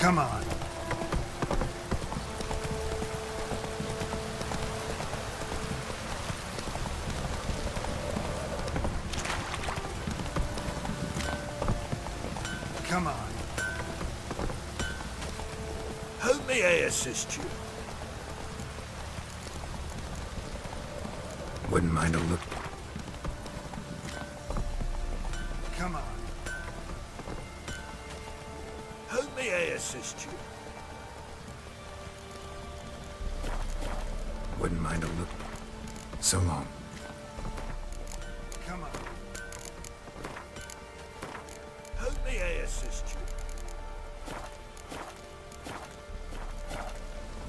Come on. Come on. How may I assist you? Wouldn't mind a look. Come on. How may I assist you? Wouldn't mind a look. So long. Come on. How may I assist you?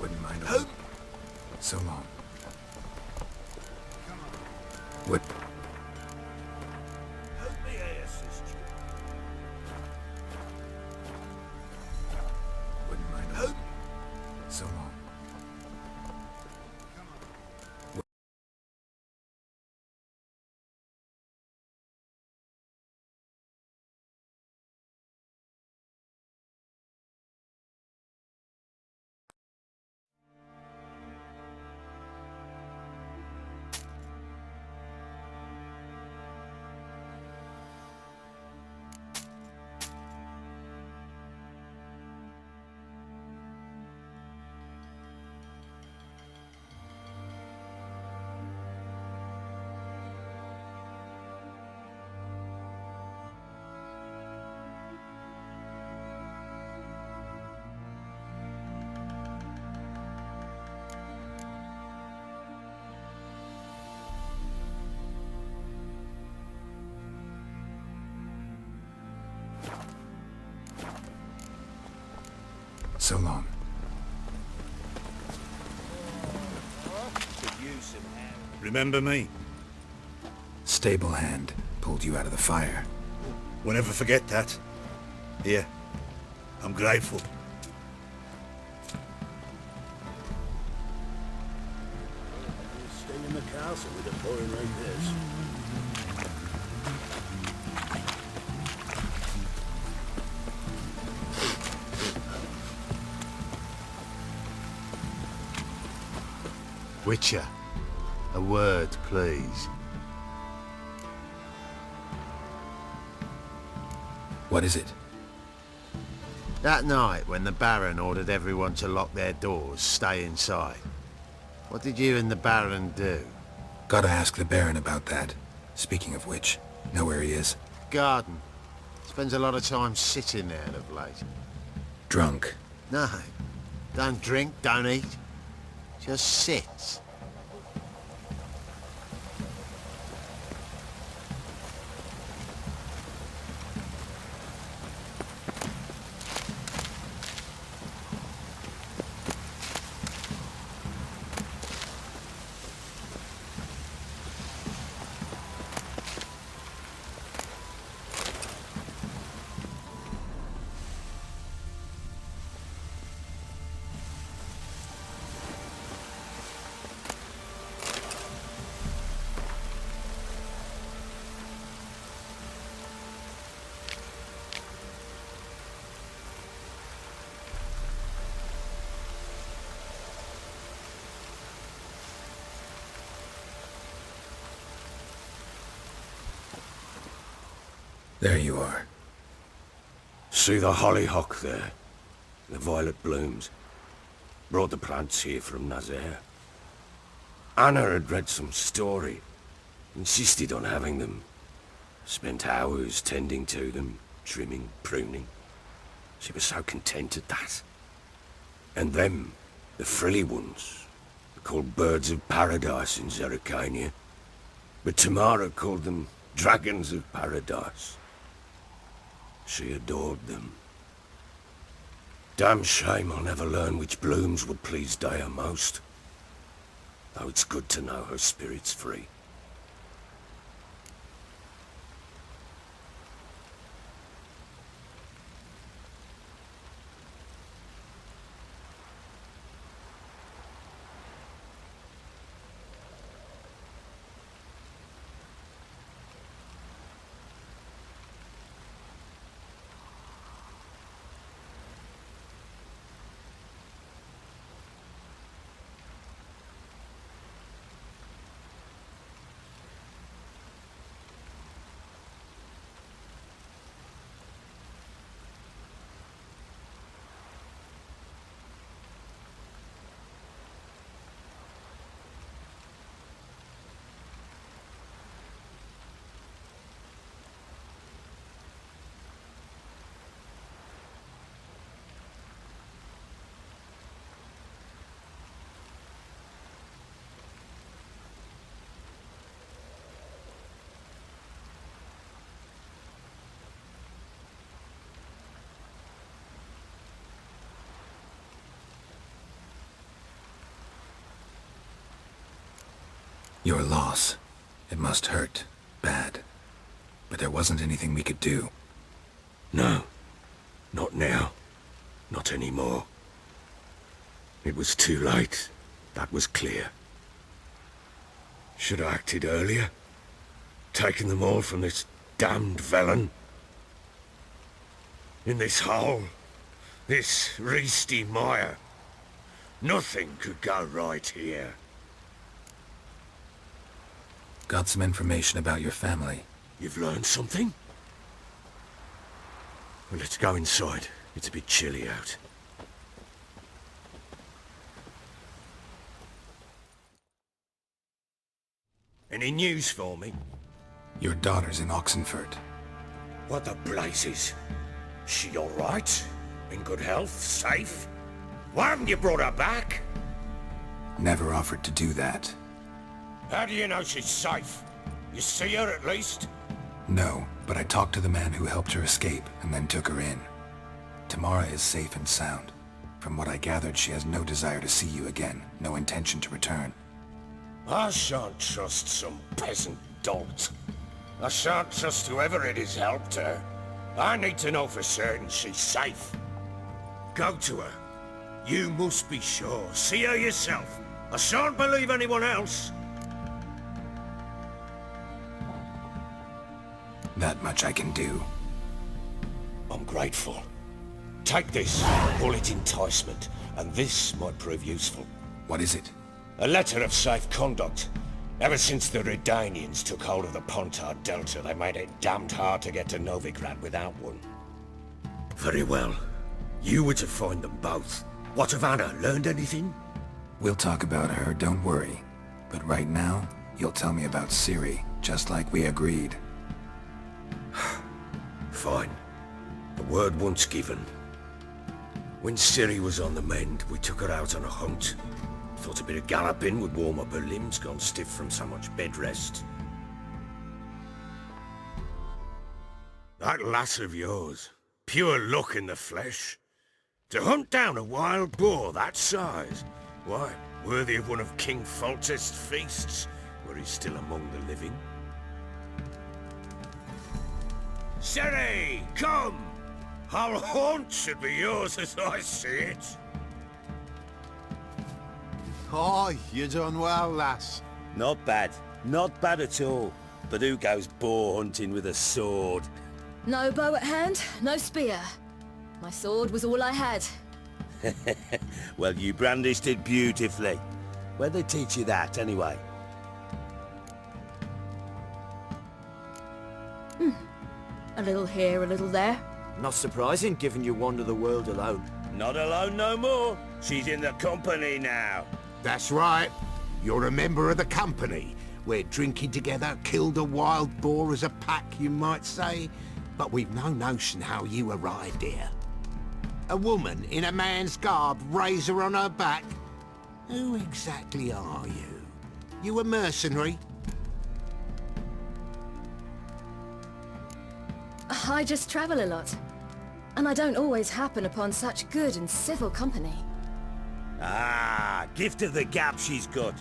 Wouldn't mind a How... look. So long. Come on. Would. How may I assist you? Wouldn't mind a How... look. So long. Come on. So long. Remember me? Stable hand pulled you out of the fire. We'll never forget that. Here. I'm grateful. Stay in the castle with a boy like this. Witcher, a word, please. What is it? That night when the Baron ordered everyone to lock their doors, stay inside. What did you and the Baron do? Gotta ask the Baron about that. Speaking of which, know where he is? Garden. Spends a lot of time sitting there of late. Drunk. No. Don't drink, don't eat. Just sits. There you are. See the hollyhock there? The violet blooms. Brought the plants here from Nazaire. Anna had read some story. Insisted on having them. Spent hours tending to them, trimming, pruning. She was so content at that. And them, the frilly ones, are called birds of paradise in Zerrikania. But Tamara called them dragons of paradise. She adored them. Damn shame I'll never learn which blooms would please Dea most. Though it's good to know her spirit's free. Your loss. It must hurt. Bad. But there wasn't anything we could do. No. Not now. Not anymore. It was too late. That was clear. Should have acted earlier. Taken them all from this damned villain. In this hole. This resty mire. Nothing could go right here. Got some information about your family. You've learned something? Well, let's go inside. It's a bit chilly out. Any news for me? Your daughter's in Oxenfurt. What the blazes? She all right? In good health? Safe? Why haven't you brought her back? Never offered to do that. How do you know she's safe? You see her at least? No, but I talked to the man who helped her escape and then took her in. Tamara is safe and sound. From what I gathered, she has no desire to see you again, no intention to return. I shan't trust some peasant dolt. I shan't trust whoever it is helped her. I need to know for certain she's safe. Go to her. You must be sure. See her yourself. I shan't believe anyone else. That much I can do. I'm grateful. Take this, call it enticement, and this might prove useful. What is it? A letter of safe conduct. Ever since the Redanians took hold of the Pontar Delta, they made it damned hard to get to Novigrad without one. Very well. You were to find them both. What of Anna? Learned anything? We'll talk about her, don't worry. But right now, you'll tell me about Ciri, just like we agreed. Fine. The word once given. When Ciri was on the mend, we took her out on a hunt. Thought a bit of galloping would warm up her limbs, gone stiff from so much bed rest. That lass of yours, pure luck in the flesh. To hunt down a wild boar that size, why, worthy of one of King Foltest's feasts, were he still among the living. Ciri, come! Our haunt should be yours as I see it. Oh, you done well, lass. Not bad. Not bad at all. But who goes boar hunting with a sword? No bow at hand, no spear. My sword was all I had. Well, you brandished it beautifully. Where'd they teach you that, anyway? A little here, a little there. Not surprising, given you wander the world alone. Not alone no more. She's in the company now. That's right. You're a member of the company. We're drinking together, killed a wild boar as a pack, you might say. But we've no notion how you arrived here. A woman in a man's garb, razor on her back. Who exactly are you? You a mercenary? I just travel a lot. And I don't always happen upon such good and civil company. Ah, gift of the gab she's got.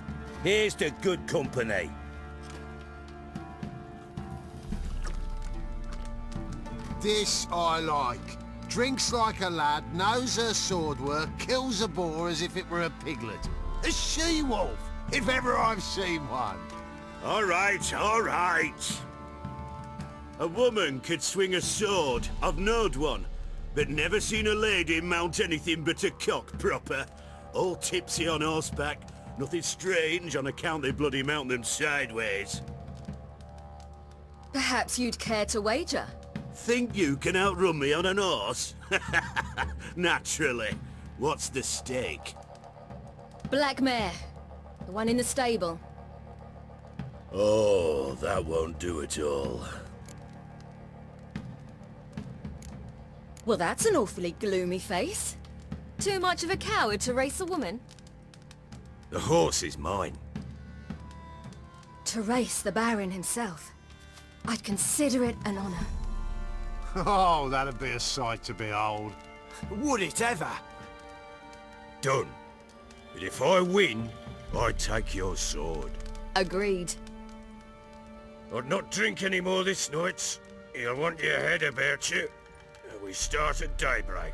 Here's to good company. This I like. Drinks like a lad, knows her sword work, kills a boar as if it were a piglet. A she-wolf, if ever I've seen one. All right, all right. A woman could swing a sword. I've knowed one. But never seen a lady mount anything but a cock proper. All tipsy on horseback. Nothing strange on account they bloody mount them sideways. Perhaps you'd care to wager? Think you can outrun me on an horse? Naturally. What's the stake? Black mare. The one in the stable. Oh, that won't do it all. Well, that's an awfully gloomy face. Too much of a coward to race a woman? The horse is mine. To race the Baron himself. I'd consider it an honor. Oh, that'd be a sight to behold. Would it ever? Done. But if I win, I take your sword. Agreed. I'd not drink any more this night. You'll want your head about you. We start at daybreak.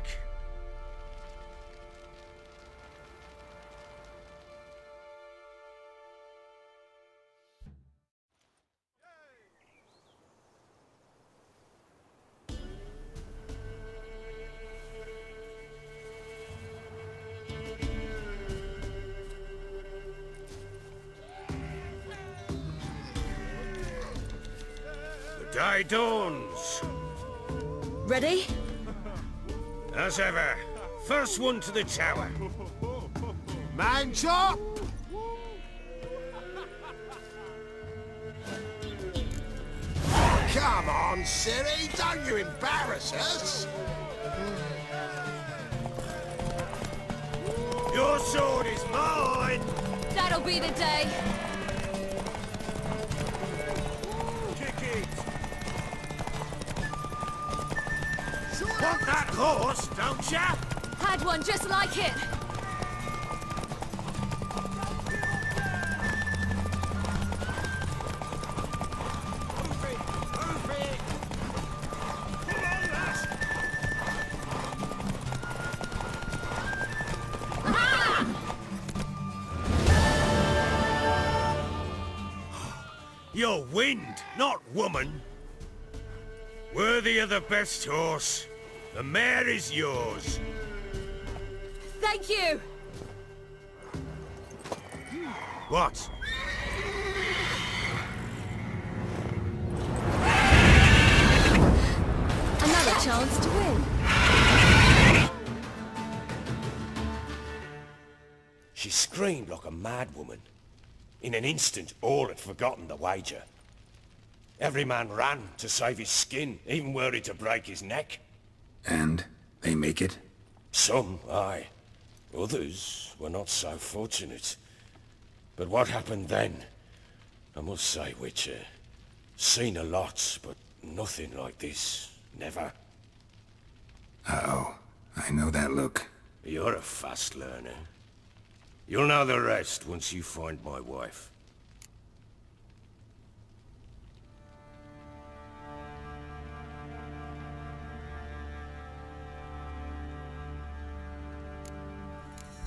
The day dawns. Ready? As ever, first one to the tower. Man chop! Come on, Siri, don't you embarrass us! Your sword is mine! That'll be the day. Kick it! Want that horse, don't ya? Had one just like it. You're wind, not woman. Worthy of the best horse. The mare is yours. Thank you. What? Another chance to win. She screamed like a mad woman. In an instant, all had forgotten the wager. Every man ran to save his skin, even were he to break his neck. And they make it? Some, aye. Others were not so fortunate. But what happened then? I must say, Witcher, seen a lot, but nothing like this. Never. Uh-oh. I know that look. You're a fast learner. You'll know the rest once you find my wife.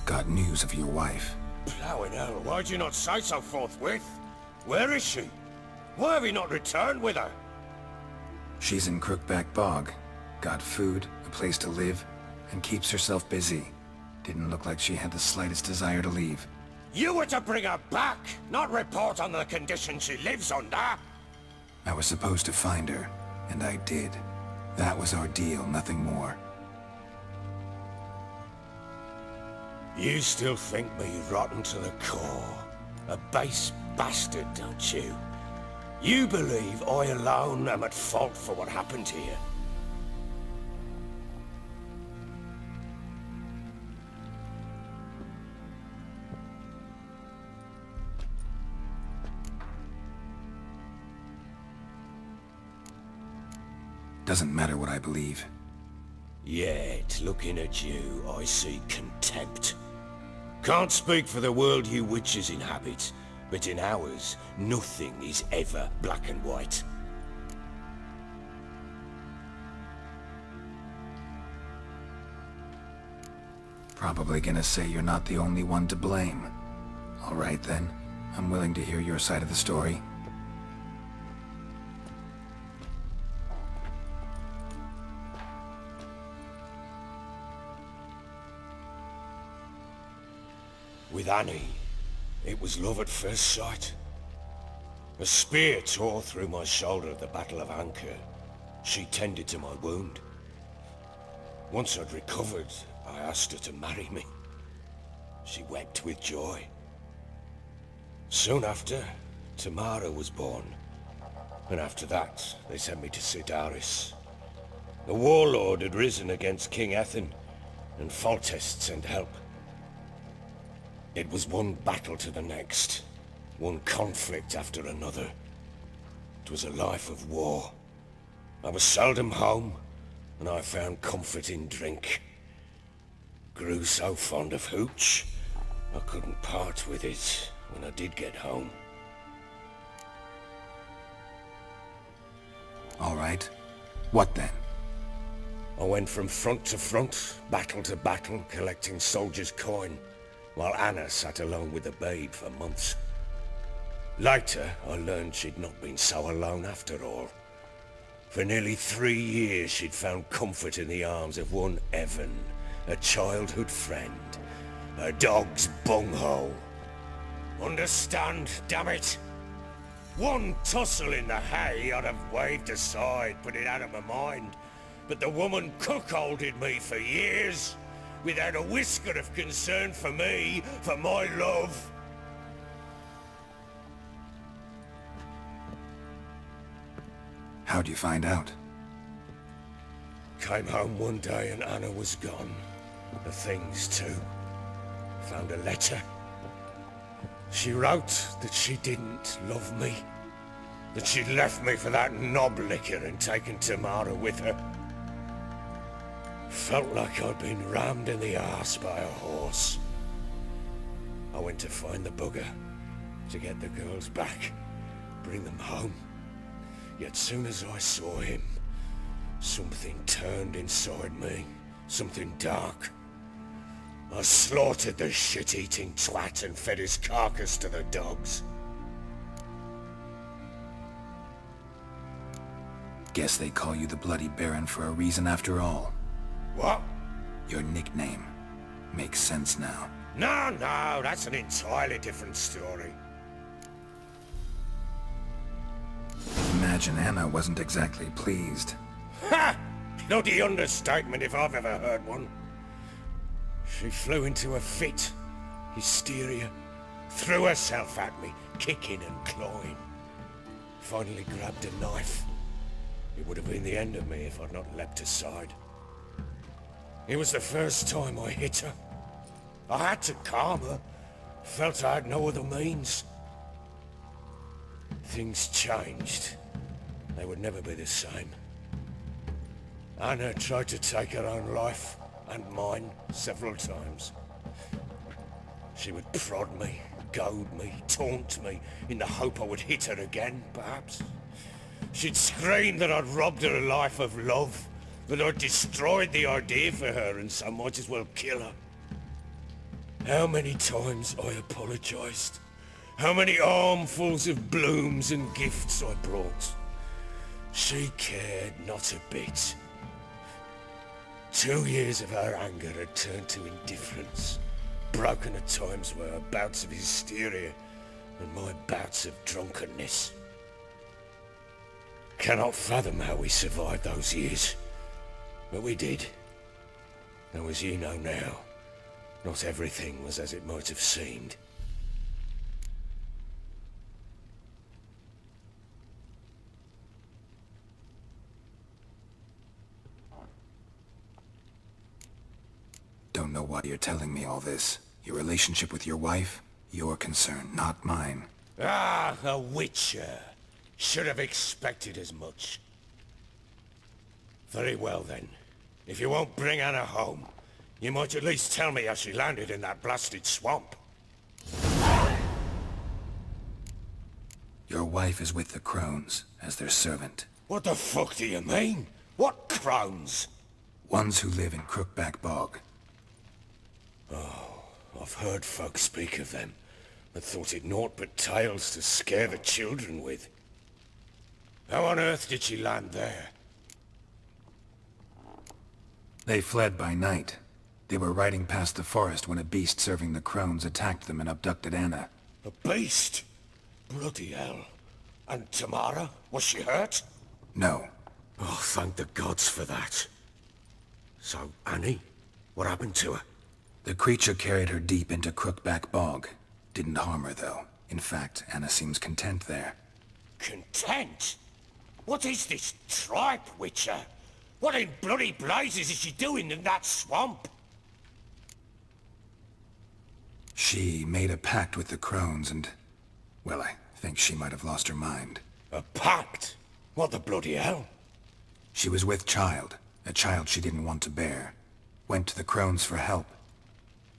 Got news of your wife. Plowing hell, why'd you not say so forthwith? Where is she? Why have you not returned with her? She's in Crookback Bog. Got food, a place to live, and keeps herself busy. Didn't look like she had the slightest desire to leave. You were to bring her back, not report on the conditions she lives under. I was supposed to find her, and I did. That was our deal, nothing more. You still think me rotten to the core. A base bastard, don't you? You believe I alone am at fault for what happened here. Doesn't matter what I believe. Yet, looking at you, I see contempt. Can't speak for the world you witches inhabit, but in ours, nothing is ever black and white. Probably gonna say you're not the only one to blame. All right then, I'm willing to hear your side of the story. With Annie, it was love at first sight. A spear tore through my shoulder at the Battle of Anchor. She tended to my wound. Once I'd recovered, I asked her to marry me. She wept with joy. Soon after, Tamara was born. And after that, they sent me to Sidaris. The warlord had risen against King Ethan, and Foltest sent help. It was one battle to the next, one conflict after another. It was a life of war. I was seldom home, and I found comfort in drink. Grew so fond of hooch, I couldn't part with it when I did get home. All right. What then? I went from front to front, battle to battle, collecting soldiers' coin, while Anna sat alone with the babe for months. Later, I learned she'd not been so alone after all. For nearly 3 years, she'd found comfort in the arms of one Evan, a childhood friend, a dog's bunghole. Understand, damn it? One tussle in the hay I'd have waved aside, put it out of my mind. But the woman cuckolded me for years, without a whisker of concern for me, for my love. How'd you find out? Came home one day and Anna was gone. The things too. Found a letter. She wrote that she didn't love me. That she'd left me for that knob licker and taken Tamara with her. Felt like I'd been rammed in the arse by a horse. I went to find the bugger, to get the girls back, bring them home. Yet soon as I saw him, something turned inside me, something dark. I slaughtered the shit-eating twat and fed his carcass to the dogs. Guess they call you the Bloody Baron for a reason after all. What? Your nickname. Makes sense now. No, that's an entirely different story. Imagine Anna wasn't exactly pleased. Ha! Bloody understatement if I've ever heard one. She flew into a fit. Hysteria. Threw herself at me, kicking and clawing. Finally grabbed a knife. It would have been the end of me if I'd not leapt aside. It was the first time I hit her. I had to calm her. Felt I had no other means. Things changed. They would never be the same. Anna tried to take her own life, and mine, several times. She would prod me, goad me, taunt me, in the hope I would hit her again, perhaps. She'd scream that I'd robbed her life of love, that I'd destroyed the idea for her and so might as well kill her. How many times I apologized. How many armfuls of blooms and gifts I brought. She cared not a bit. 2 years of her anger had turned to indifference, broken at times by her bouts of hysteria and my bouts of drunkenness. Cannot fathom how we survived those years, but we did. Though as you know now, not everything was as it might have seemed. Don't know why you're telling me all this. Your relationship with your wife? Your concern, not mine. Ah, a witcher. Should have expected as much. Very well then. If you won't bring Anna home, you might at least tell me how she landed in that blasted swamp. Your wife is with the Crones, as their servant. What the fuck do you mean? What crones? Ones who live in Crookback Bog. Oh, I've heard folk speak of them, but thought it naught but tales to scare the children with. How on earth did she land there? They fled by night. They were riding past the forest when a beast serving the Crones attacked them and abducted Anna. A beast? Bloody hell. And Tamara? Was she hurt? No. Oh, thank the gods for that. So, Annie? What happened to her? The creature carried her deep into Crookback Bog. Didn't harm her, though. In fact, Anna seems content there. Content? What is this tripe, Witcher? What in bloody blazes is she doing in that swamp? She made a pact with the Crones and... well, I think she might have lost her mind. A pact? What the bloody hell? She was with child, a child she didn't want to bear. Went to the Crones for help.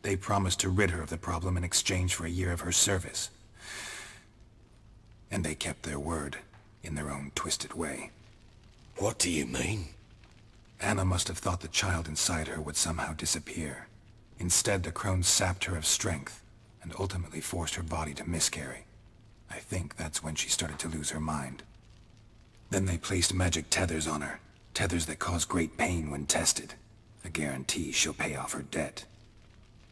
They promised to rid her of the problem in exchange for a year of her service. And they kept their word, in their own twisted way. What do you mean? Anna must have thought the child inside her would somehow disappear. Instead, the crones sapped her of strength, and ultimately forced her body to miscarry. I think that's when she started to lose her mind. Then they placed magic tethers on her, tethers that cause great pain when tested. A guarantee she'll pay off her debt.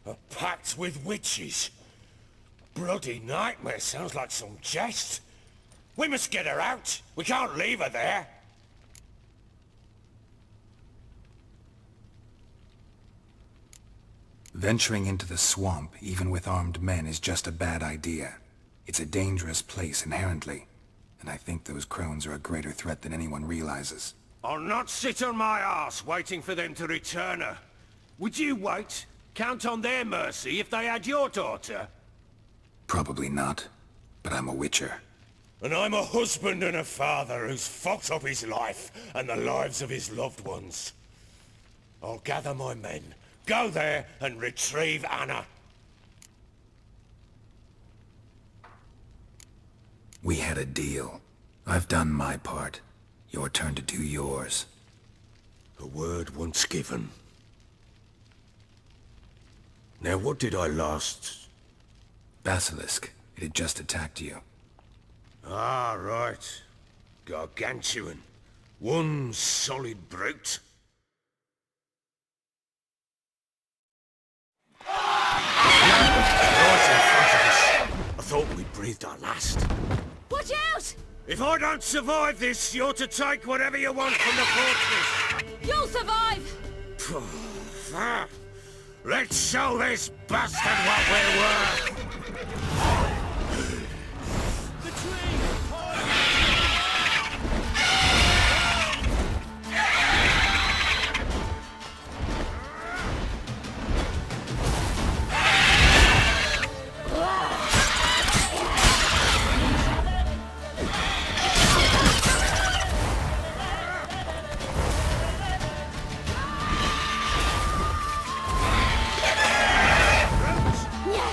A pact with witches? Bloody nightmare, sounds like some jest. We must get her out. We can't leave her there. Venturing into the swamp, even with armed men, is just a bad idea. It's a dangerous place inherently, and I think those crones are a greater threat than anyone realizes. I'll not sit on my arse waiting for them to return her. Would you wait? Count on their mercy if they had your daughter? Probably not, but I'm a witcher. And I'm a husband and a father who's fucked up his life and the lives of his loved ones. I'll gather my men, go there and retrieve Anna. We had a deal. I've done my part. Your turn to do yours. A word once given. Now what did I last... Basilisk. It had just attacked you. Ah, right. Gargantuan. One solid brute. Right in front of us. I thought we breathed our last. Watch out! If I don't survive this, you're to take whatever you want from the fortress. You'll survive! Let's show this bastard what we're worth. Yeah!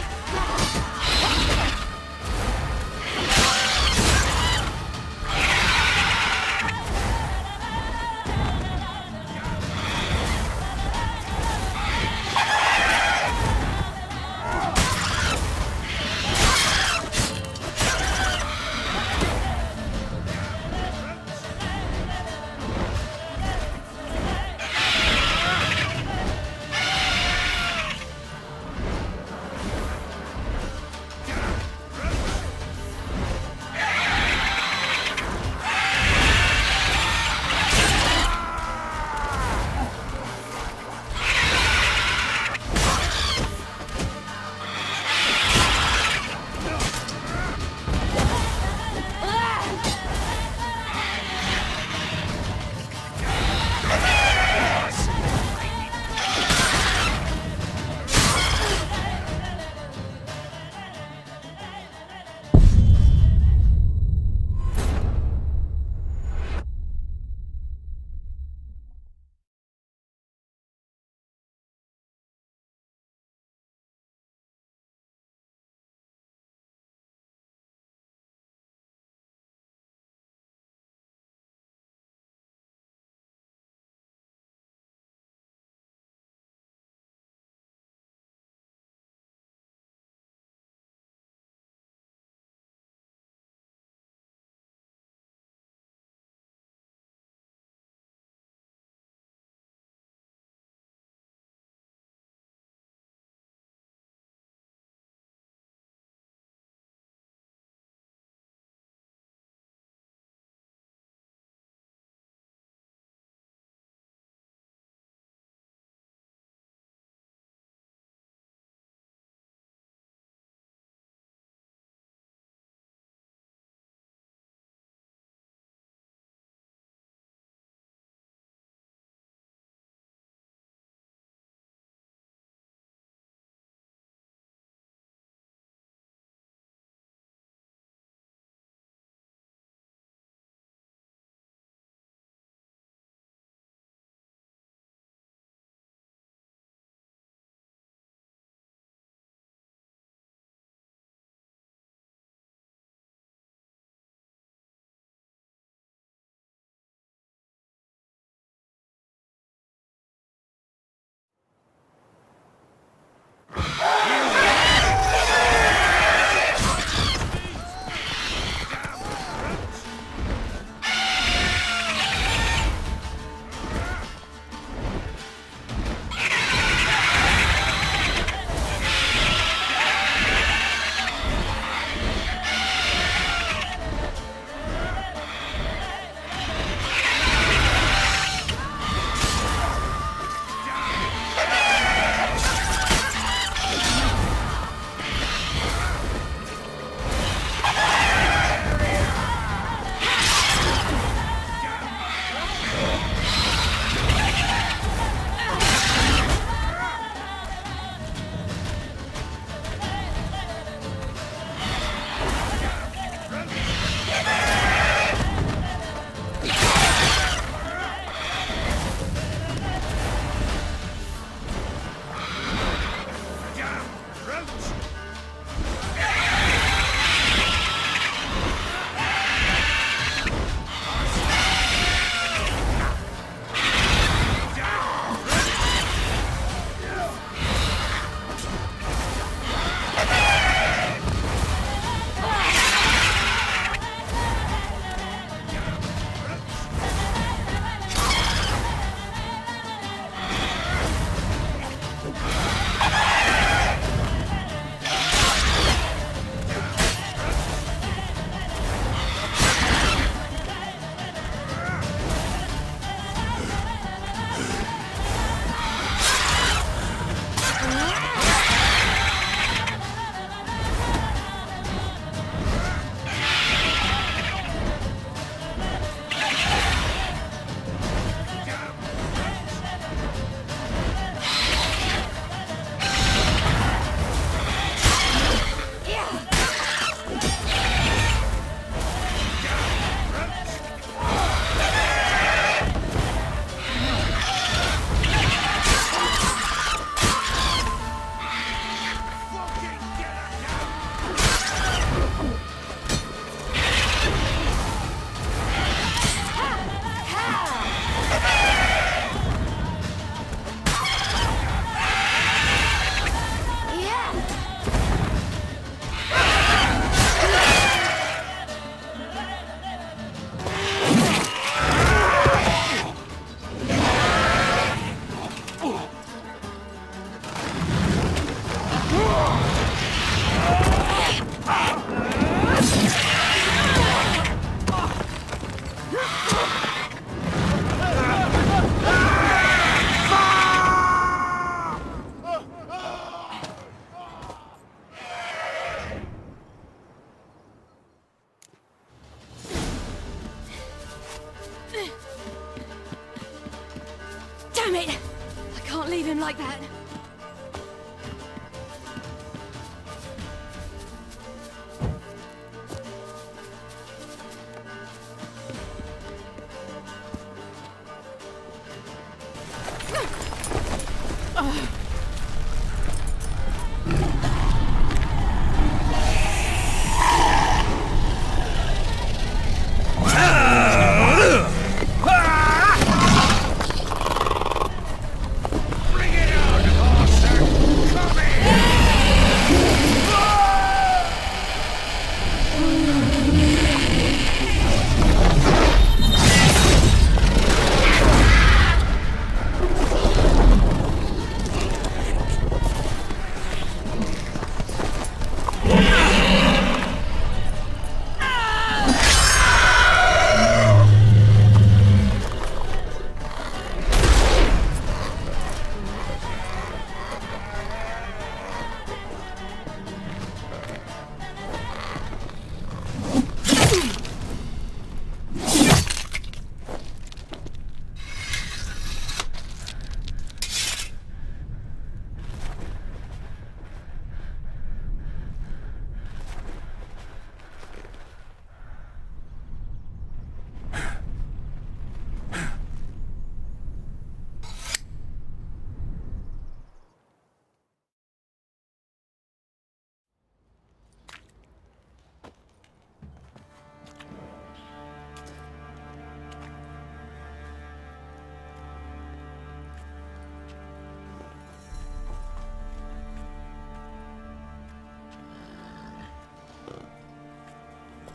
like that.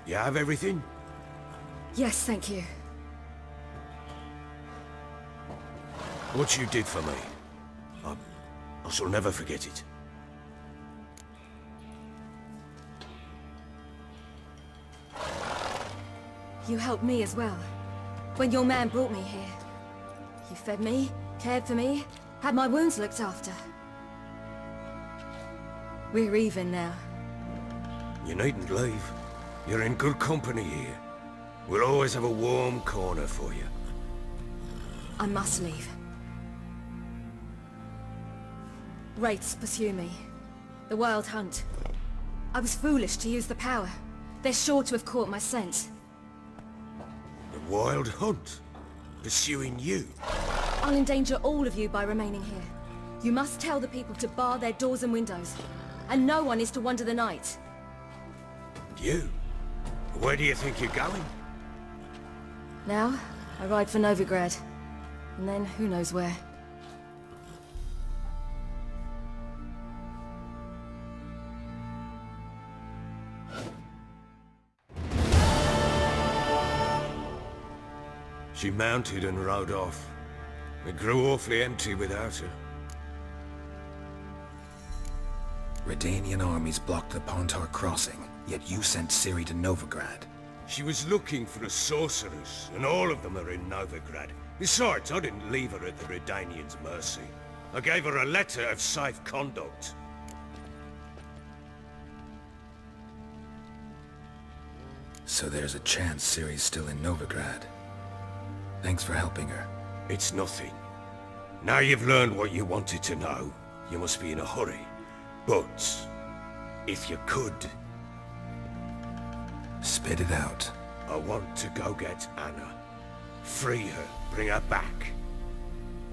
You have everything? Yes, thank you. What you did for me, I shall never forget it. You helped me as well. When your man brought me here. You fed me, cared for me, had my wounds looked after. We're even now. You needn't leave. You're in good company here. We'll always have a warm corner for you. I must leave. Wraiths pursue me. The Wild Hunt. I was foolish to use the power. They're sure to have caught my scent. The Wild Hunt? Pursuing you? I'll endanger all of you by remaining here. You must tell the people to bar their doors and windows. And no one is to wander the night. You? Where do you think you're going? Now, I ride for Novigrad. And then, who knows where. She mounted and rode off. It grew awfully empty without her. Redanian armies blocked the Pontar crossing, yet you sent Ciri to Novigrad. She was looking for a sorceress, and all of them are in Novigrad. Besides, I didn't leave her at the Redanians' mercy. I gave her a letter of safe conduct. So there's a chance Ciri's still in Novigrad. Thanks for helping her. It's nothing. Now you've learned what you wanted to know, you must be in a hurry. But, if you could... Spit it out. I want to go get Anna. Free her, bring her back.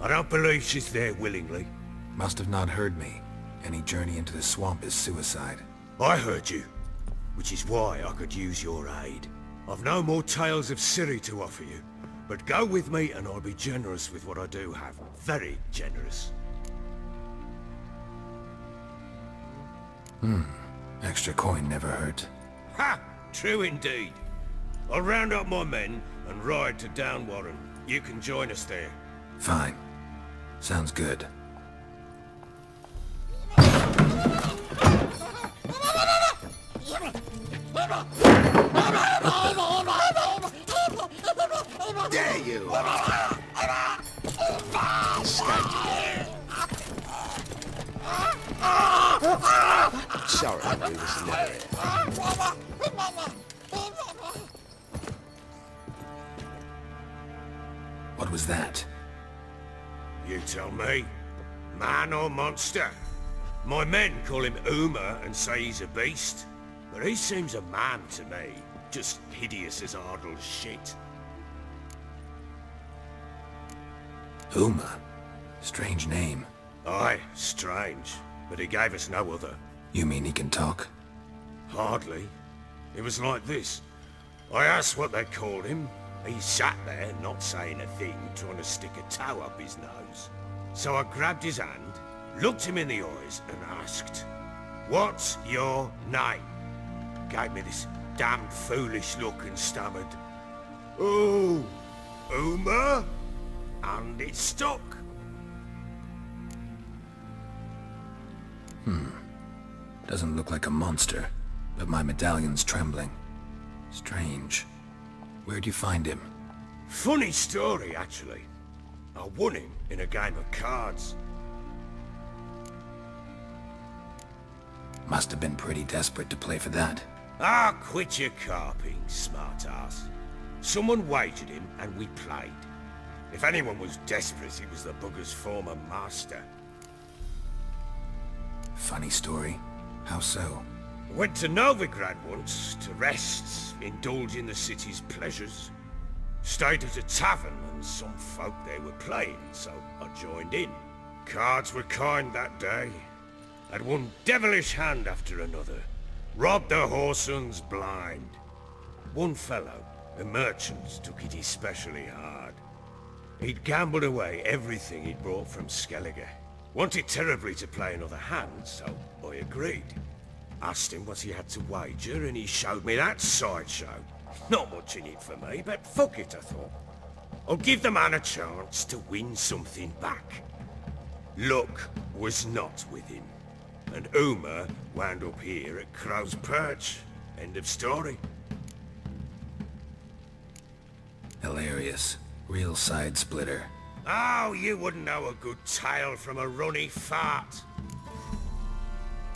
I don't believe she's there willingly. Must have not heard me. Any journey into the swamp is suicide. I heard you, which is why I could use your aid. I've no more tales of Ciri to offer you, but go with me and I'll be generous with what I do have. Very generous. Extra coin never hurt. Ha! True indeed. I'll round up my men and ride to Downwarren. You can join us there. Fine. Sounds good. There you are. Sorry, we was never here. What was that? You tell me. Man or monster? My men call him Uma and say he's a beast. But he seems a man to me. Just hideous as Ardle's shit. Uma? Strange name. Aye, strange. But he gave us no other. You mean he can talk? Hardly. It was like this. I asked what they called him. He sat there, not saying a thing, trying to stick a toe up his nose. So I grabbed his hand, looked him in the eyes, and asked, "What's your name?" Gave me this damned foolish look and stammered, "Oh, Uma?" And it stuck. Doesn't look like a monster, but my medallion's trembling. Strange. Where'd you find him? Funny story, actually. I won him in a game of cards. Must have been pretty desperate to play for that. Ah, quit your carping, smart-ass. Someone wagered him, and we played. If anyone was desperate, it was the bugger's former master. Funny story. How so? Went to Novigrad once, to rest, indulge in the city's pleasures. Stayed at a tavern, and some folk there were playing, so I joined in. Cards were kind that day. Had one devilish hand after another. Robbed the whoresun's blind. One fellow, a merchant, took it especially hard. He'd gambled away everything he'd brought from Skellige. Wanted terribly to play another hand, so I agreed. Asked him what he had to wager, and he showed me that sideshow. Not much in it for me, but fuck it, I thought. I'll give the man a chance to win something back. Luck was not with him, and Uma wound up here at Crow's Perch. End of story. Hilarious. Real side splitter. Oh, you wouldn't know a good tale from a runny fart.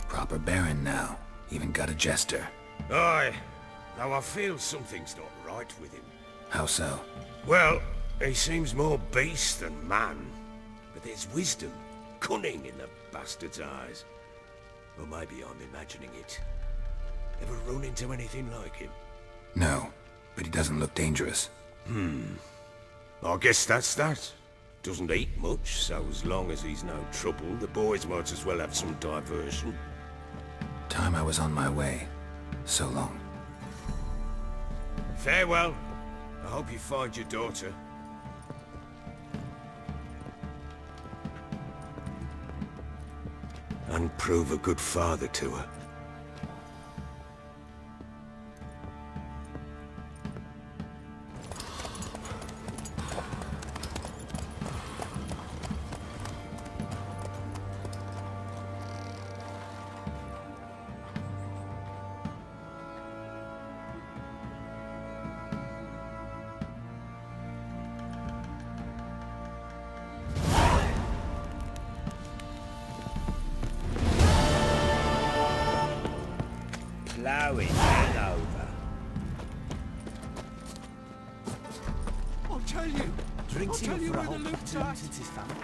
Proper baron now. Even got a jester. Aye, though I feel something's not right with him. How so? Well, he seems more beast than man. But there's wisdom, cunning in the bastard's eyes. Or maybe I'm imagining it. Ever run into anything like him? No, but he doesn't look dangerous. I guess that's that. Doesn't eat much, so as long as he's no trouble, the boys might as well have some diversion. Time I was on my way. So long. Farewell. I hope you find your daughter. And prove a good father to her. Plowing hang over. I'll tell you. Drinks I'll tell enough you for a where whole the loot's platoon at. since his family.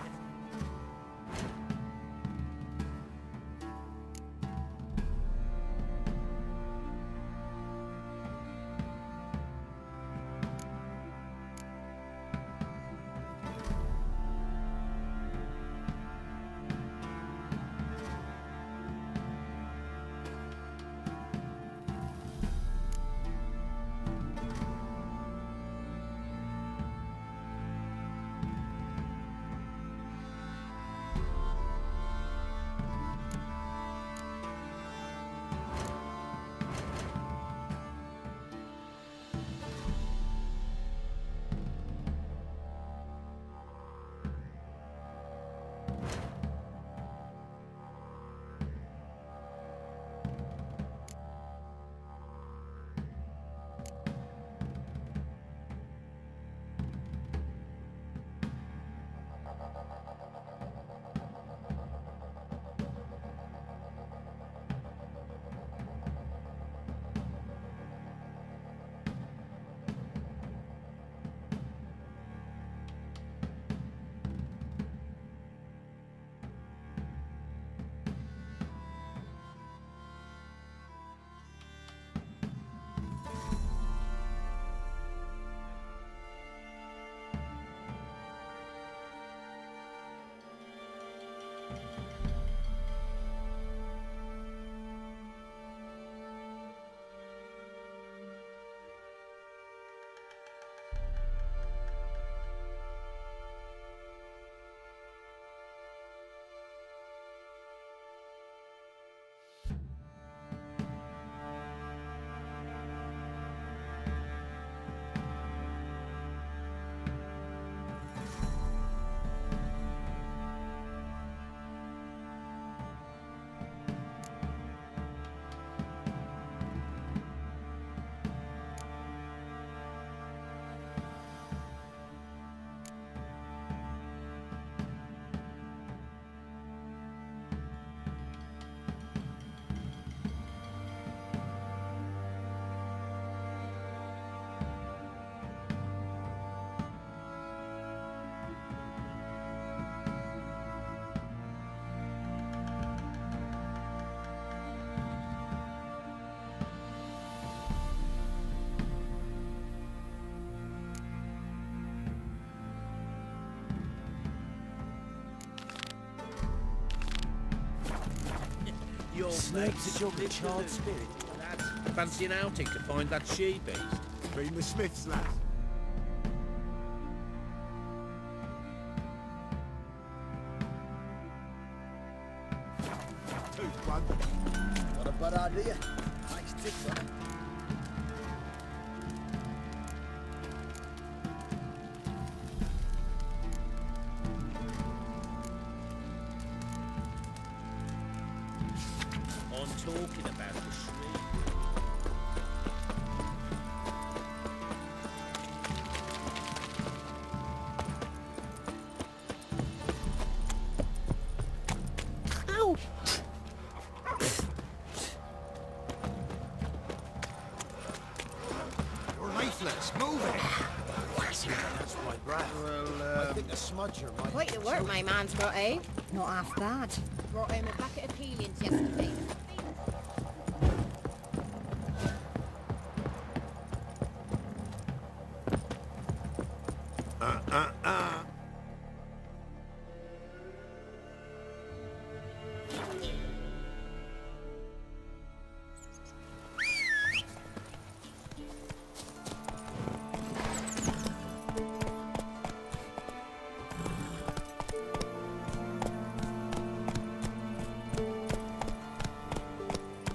Snakes to jog a child spirit. Lads, fancy an outing to find that she-beast? Been the Smiths, lads. Tooth one. Not a bad idea. Nice tips on it. I'm talking about the shriek. Ow! You're lifeless. Move it. That's my breath. Well, I think a smudger might... Quite the work my man's got, eh? Not half bad. Brought him a packet of peelings yesterday.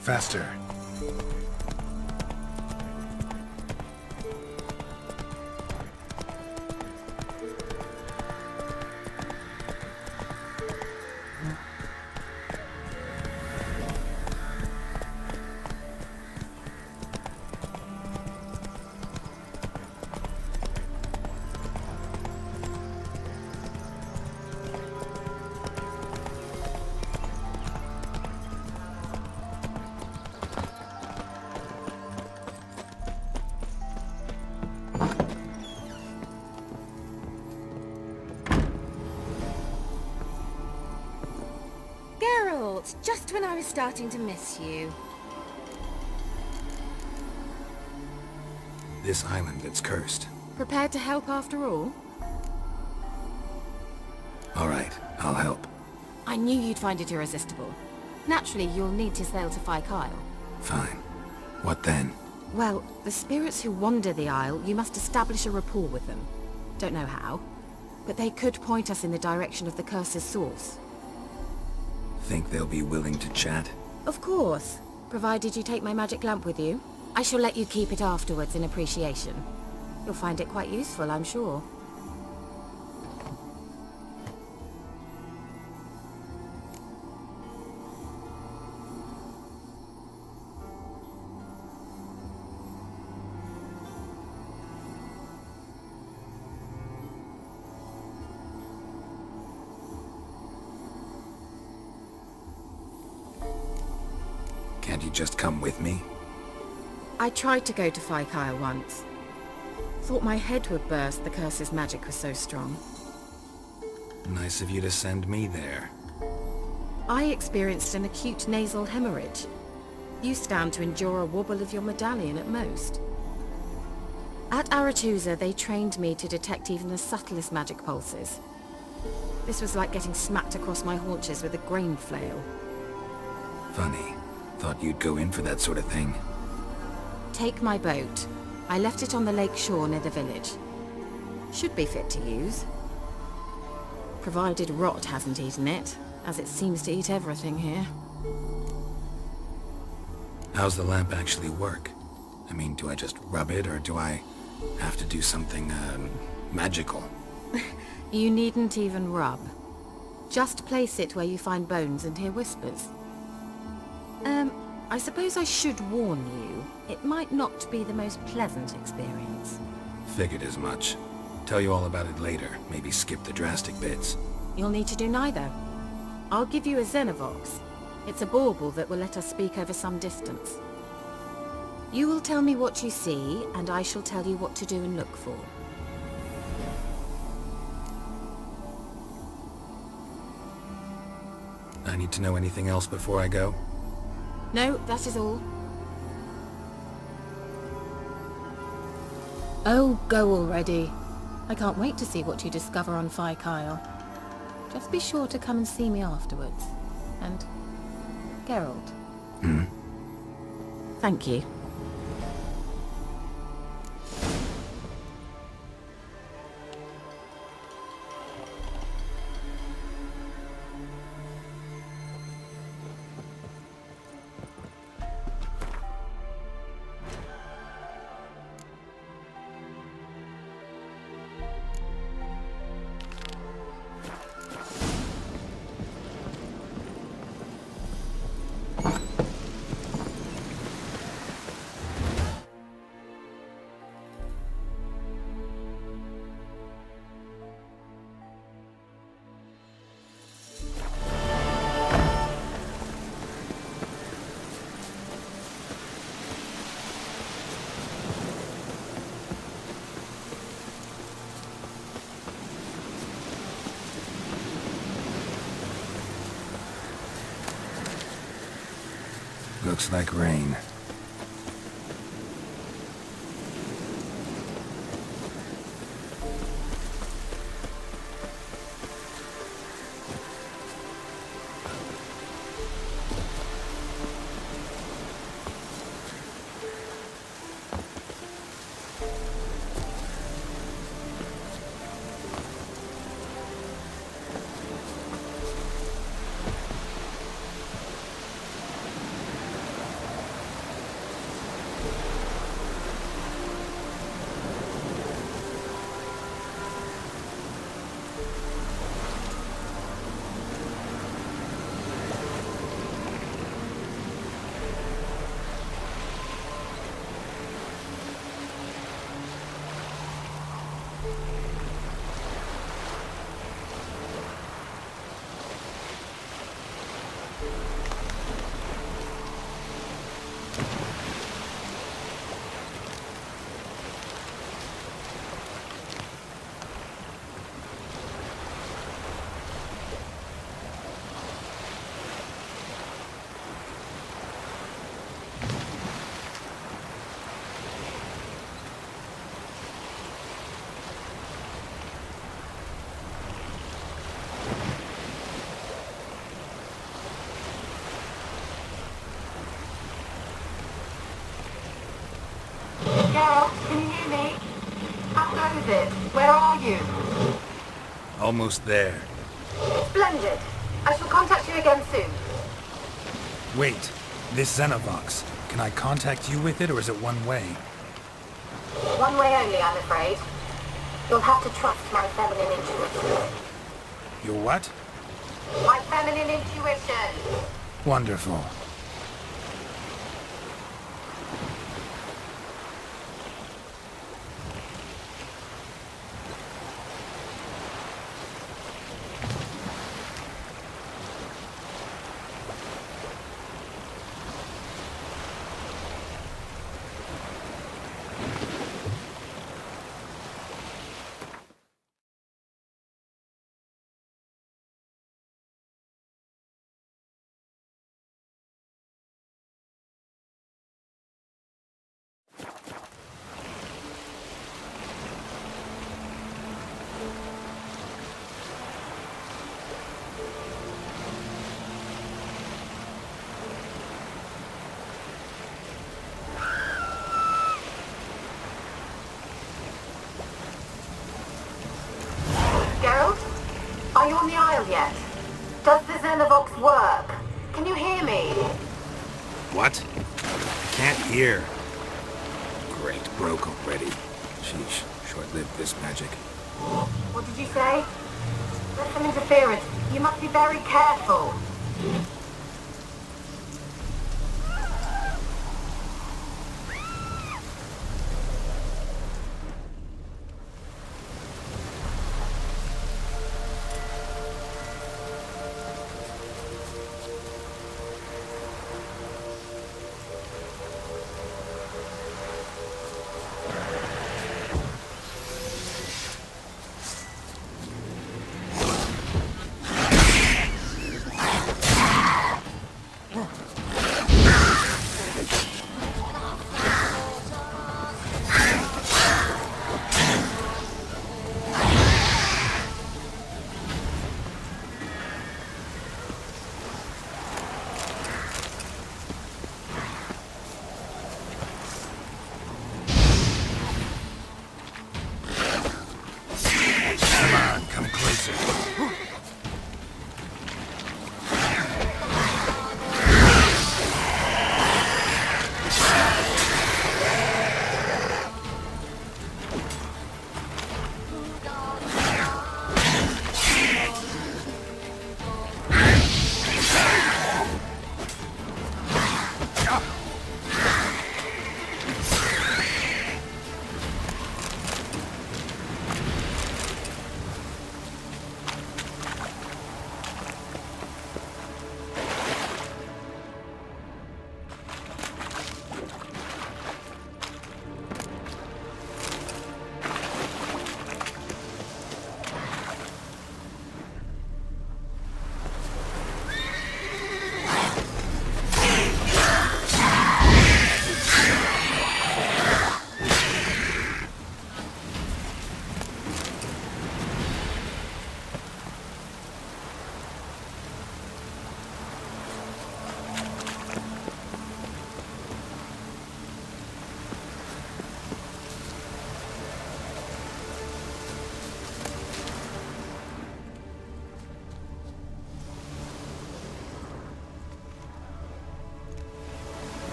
Faster. Geralt, just when I was starting to miss you. This island that's cursed. Prepared to help after all? All right, I'll help. I knew you'd find it irresistible. Naturally, you'll need to sail to Fyke. Fine. What then? Well, the spirits who wander the Isle, you must establish a rapport with them. Don't know how, but they could point us in the direction of the curse's source. Think they'll be willing to chat? Of course, provided you take my magic lamp with you. I shall let you keep it afterwards in appreciation. You'll find it quite useful, I'm sure. Can't you just come with me? I tried to go to Fyke once. Thought my head would burst, the curse's magic was so strong. Nice of you to send me there. I experienced an acute nasal hemorrhage. You stand to endure a wobble of your medallion at most. At Aretusa, they trained me to detect even the subtlest magic pulses. This was like getting smacked across my haunches with a grain flail. Funny. Thought you'd go in for that sort of thing. Take my boat. I left it on the lake shore near the village. Should be fit to use. Provided rot hasn't eaten it, as it seems to eat everything here. How's the lamp actually work? I mean, do I just rub it, or do I have to do something, magical? You needn't even rub. Just place it where you find bones and hear whispers. I suppose I should warn you, it might not be the most pleasant experience. Figured as much. Tell you all about it later, maybe skip the drastic bits. You'll need to do neither. I'll give you a Xenovox. It's a bauble that will let us speak over some distance. You will tell me what you see, and I shall tell you what to do and look for. I need to know anything else before I go? No, that is all. Oh, go already. I can't wait to see what you discover on Fyke. Just be sure to come and see me afterwards. And, Geralt, Thank you. Looks like rain. Geralt, can you hear me? How goes it? Where are you? Almost there. Splendid. I shall contact you again soon. Wait, this Xenovox. Can I contact you with it, or is it one way? One way only, I'm afraid. You'll have to trust my feminine intuition. Your what? My feminine intuition! Wonderful. Geralt? Are you on the Isle yet? Does the Xenovox work? Can you hear me? What? I can't hear. Great, broke already. Sheesh, short-lived this magic. What did you say? There's some interference. You must be very careful.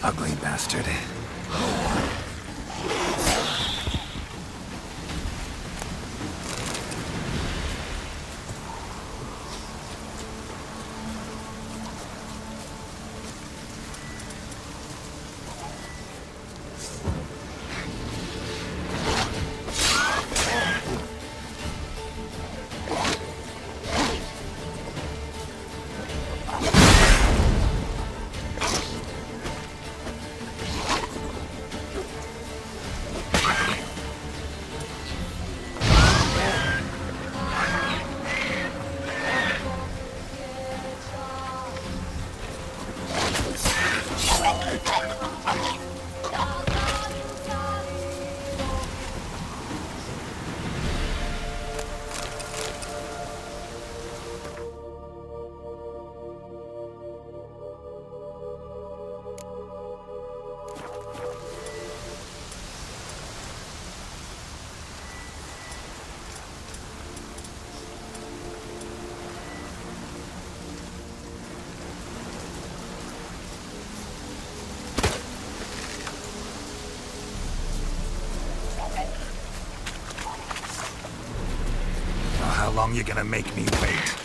Ugly bastard. How long you gonna make me wait?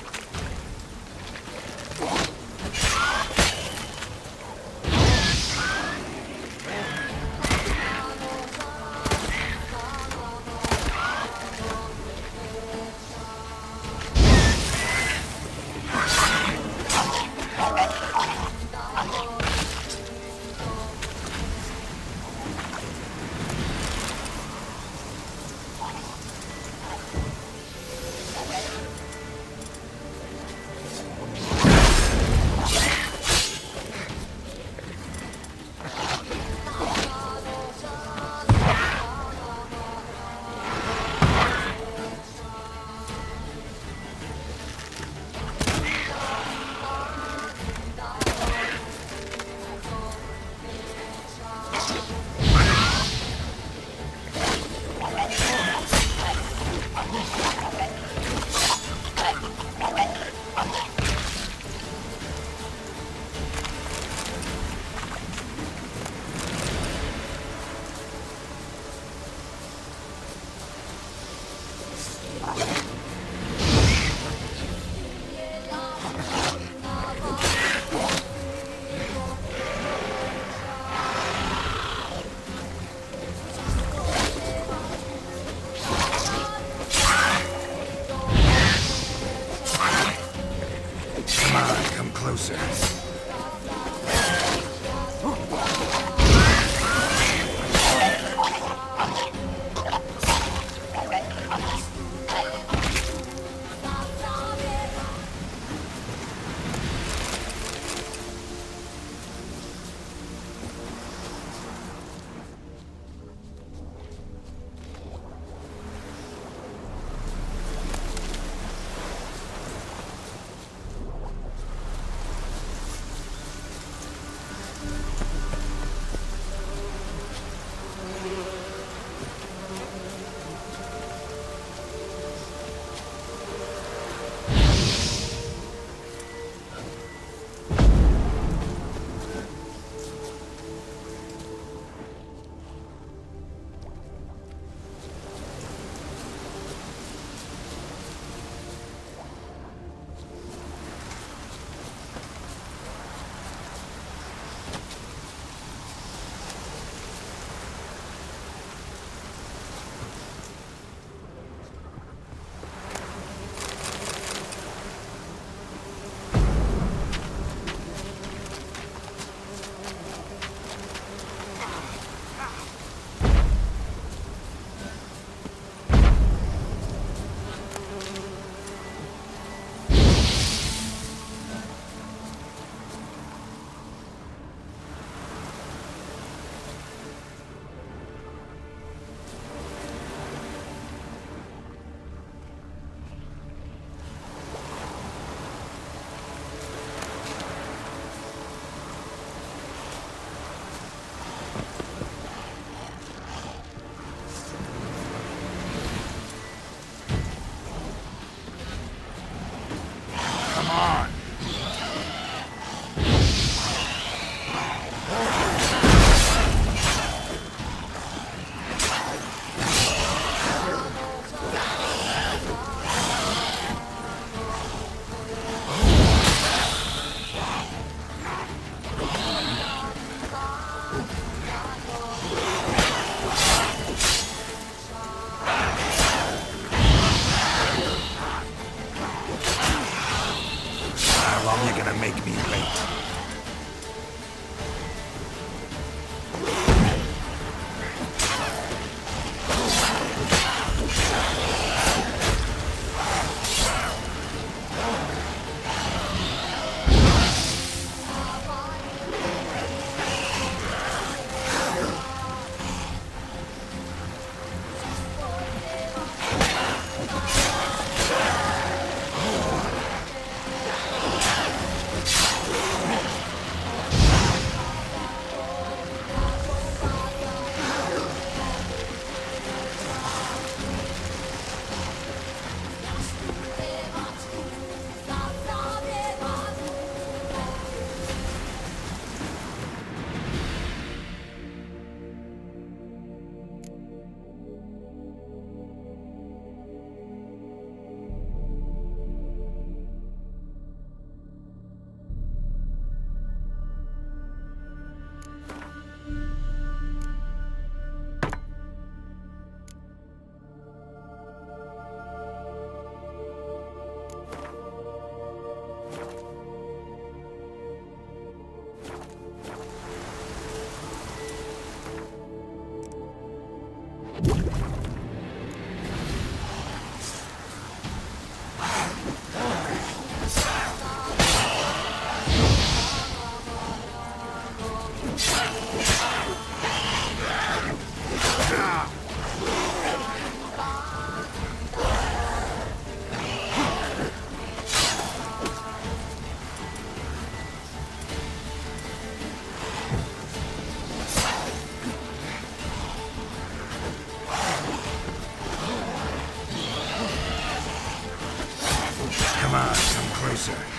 closer.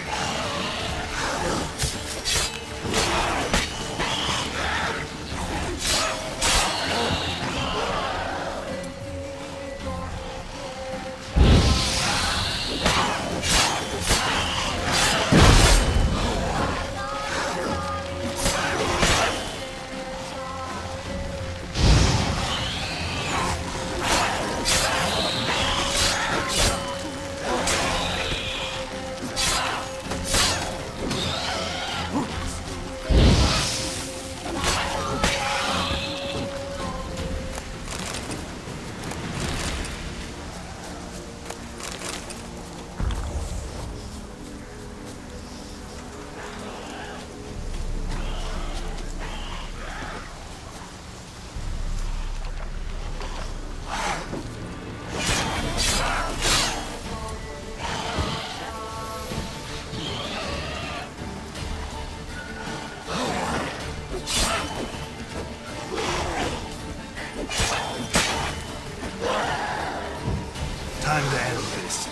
Time to end this.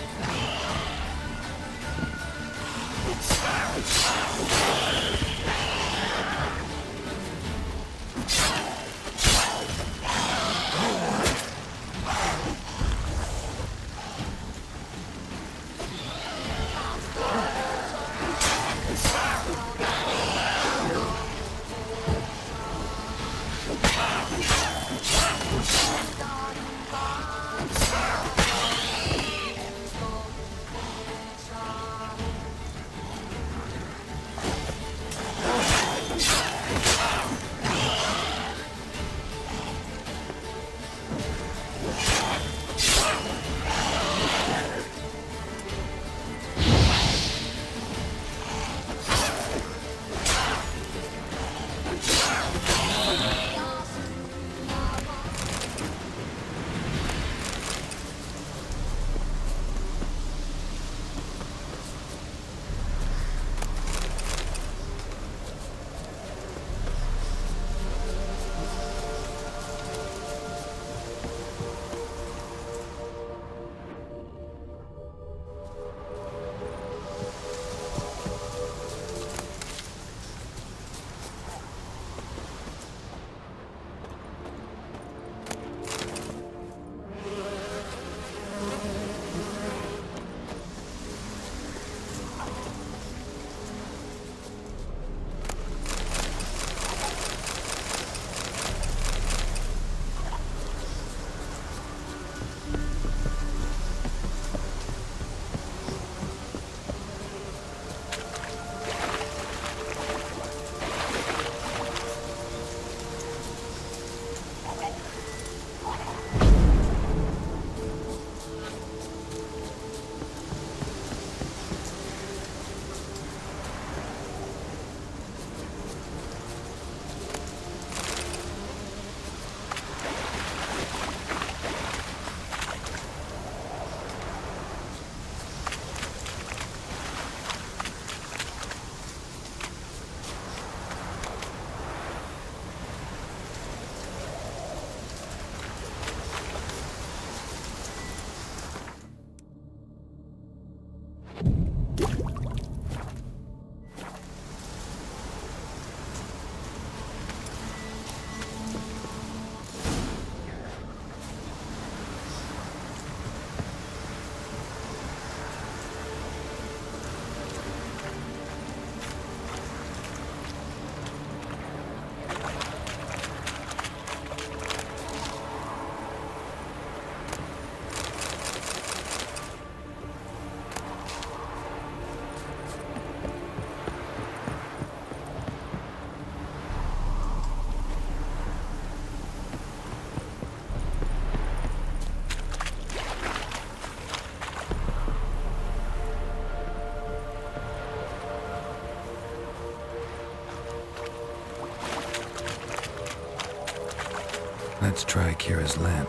Let's try Kira's lamp.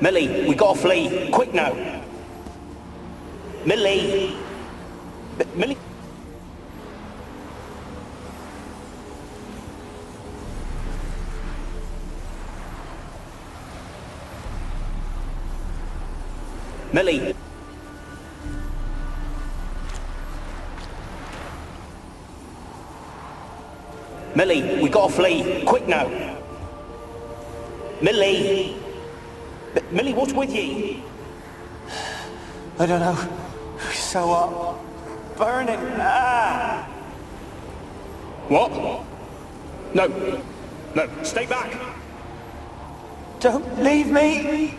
Millie, we gotta flee. Quick now. Millie. Millie. Millie! Millie, we gotta flee. Quick now. Millie! Millie, what's with you? I don't know. So burning. Ah! What? No. No, stay back. Don't leave me!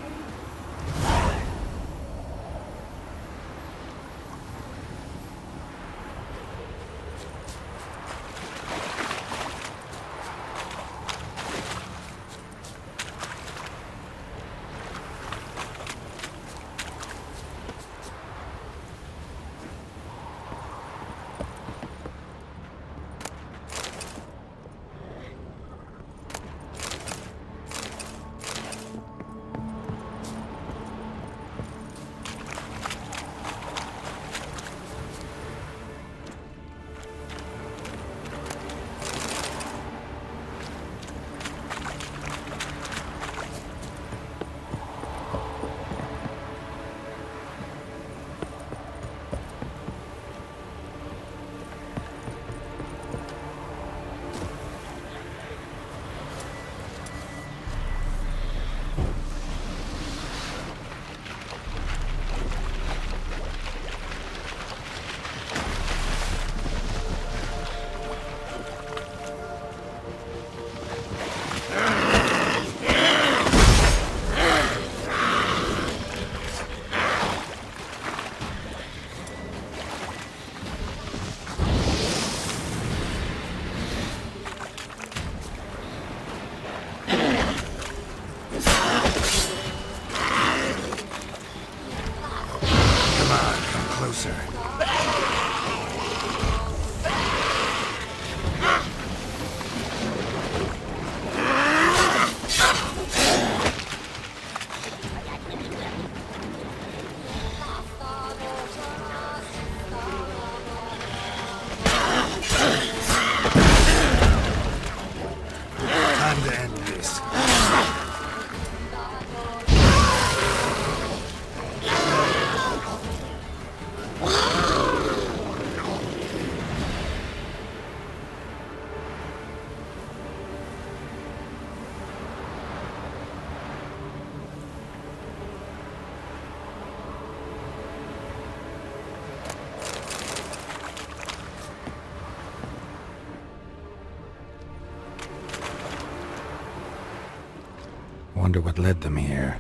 Wonder what led them here.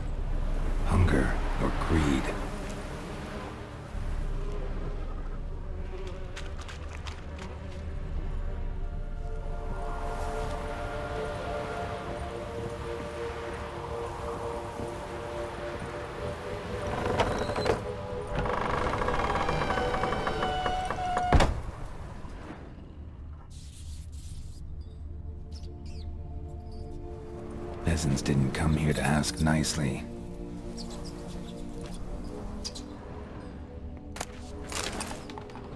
Hunger or greed? Peasants didn't come here to ask nicely.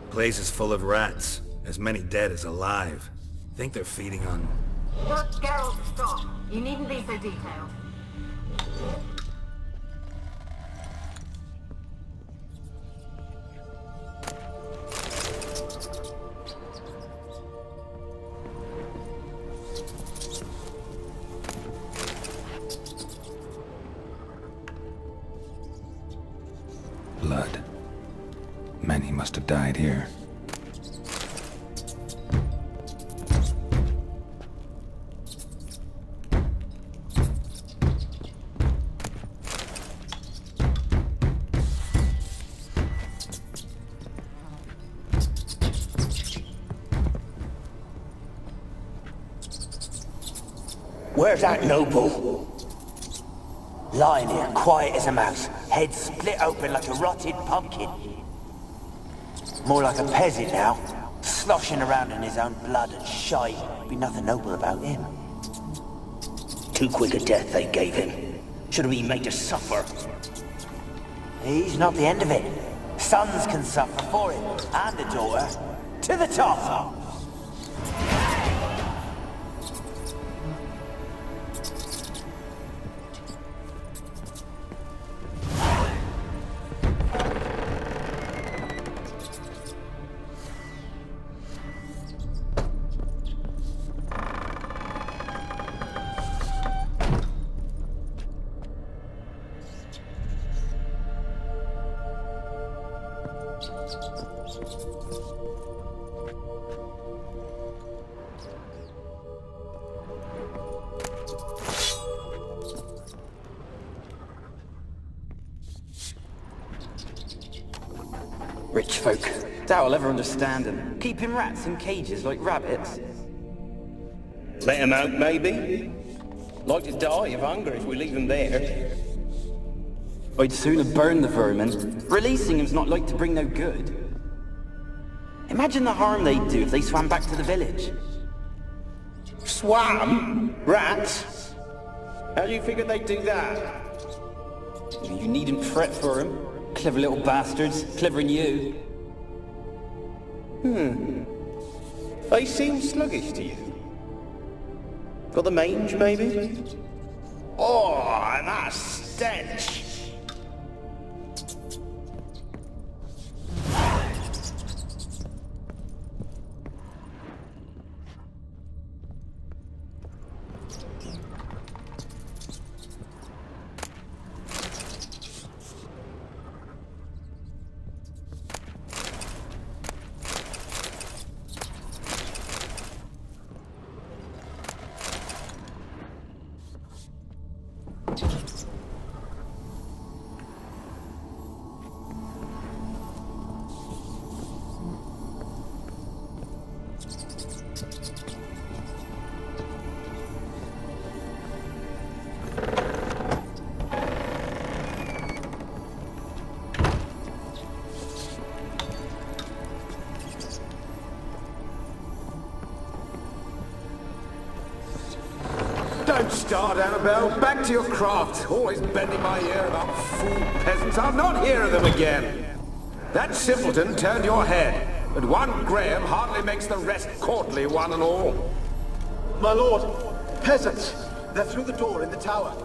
Place is full of rats. As many dead as alive. Think they're feeding on... Look, Geralt, stop. You needn't be so detailed. Blood. Many must have died here. Where's that noble? Lying here, quiet as a mouse, head split open like a rotted pumpkin. More like a peasant now, sloshing around in his own blood and shite. Be nothing noble about him. Too quick a death they gave him. Should have been made to suffer. He's not the end of it. Sons can suffer for him, and the daughter. To the top! Rich folk. Doubt I'll ever understand them. Keeping rats in cages like rabbits. Let 'em out, maybe? Like to die of hunger if we leave them there. I'd sooner burn the vermin. Releasing them's not like to bring no good. Imagine the harm they'd do if they swam back to the village. Swam? Rats? How do you figure they'd do that? You needn't fret for them. Clever little bastards. Clever than you. They seem sluggish to you. Got the mange, maybe? Oh, and that stench! Don't start, Annabelle. Back to your craft. Always bending my ear about fool peasants. I'll not hear of them again. That simpleton turned your head, but one Graham hardly makes the rest courtly, one and all. My lord, peasants. They're through the door in the tower.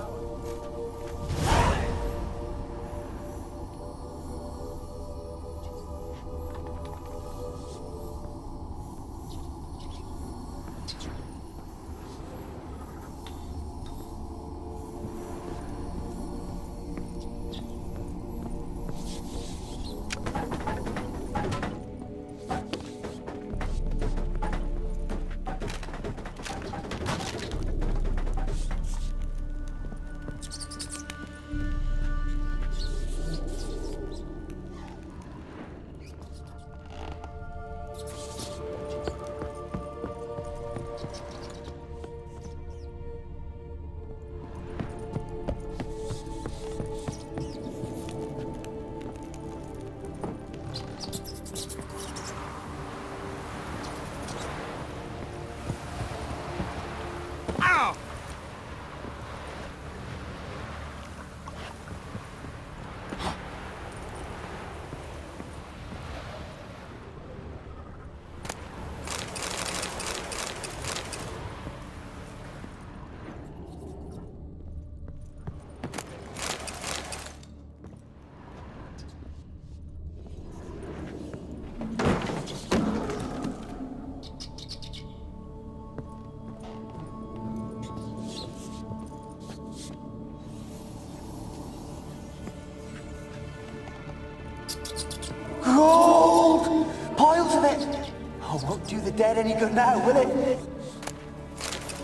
Gold! Piles of it! Oh, won't do the dead any good now, will it?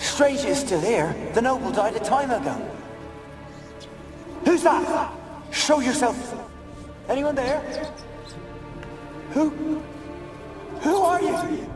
Strange it's still here. The noble died a time ago. Who's that? Show yourself. Anyone there? Who are you?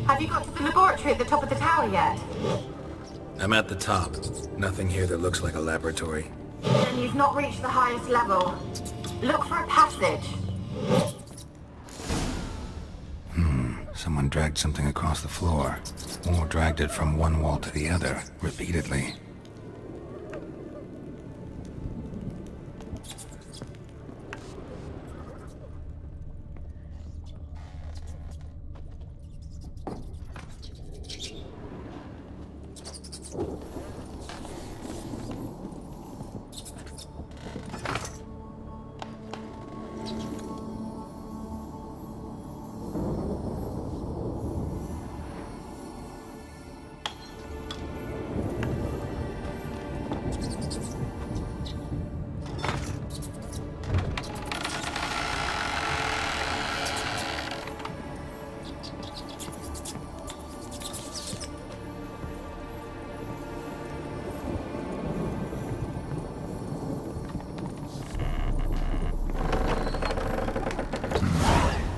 Have you got to the laboratory at the top of the tower yet? I'm at the top. Nothing here that looks like a laboratory. Then you've not reached the highest level. Look for a passage. Someone dragged something across the floor, or dragged it from one wall to the other, repeatedly.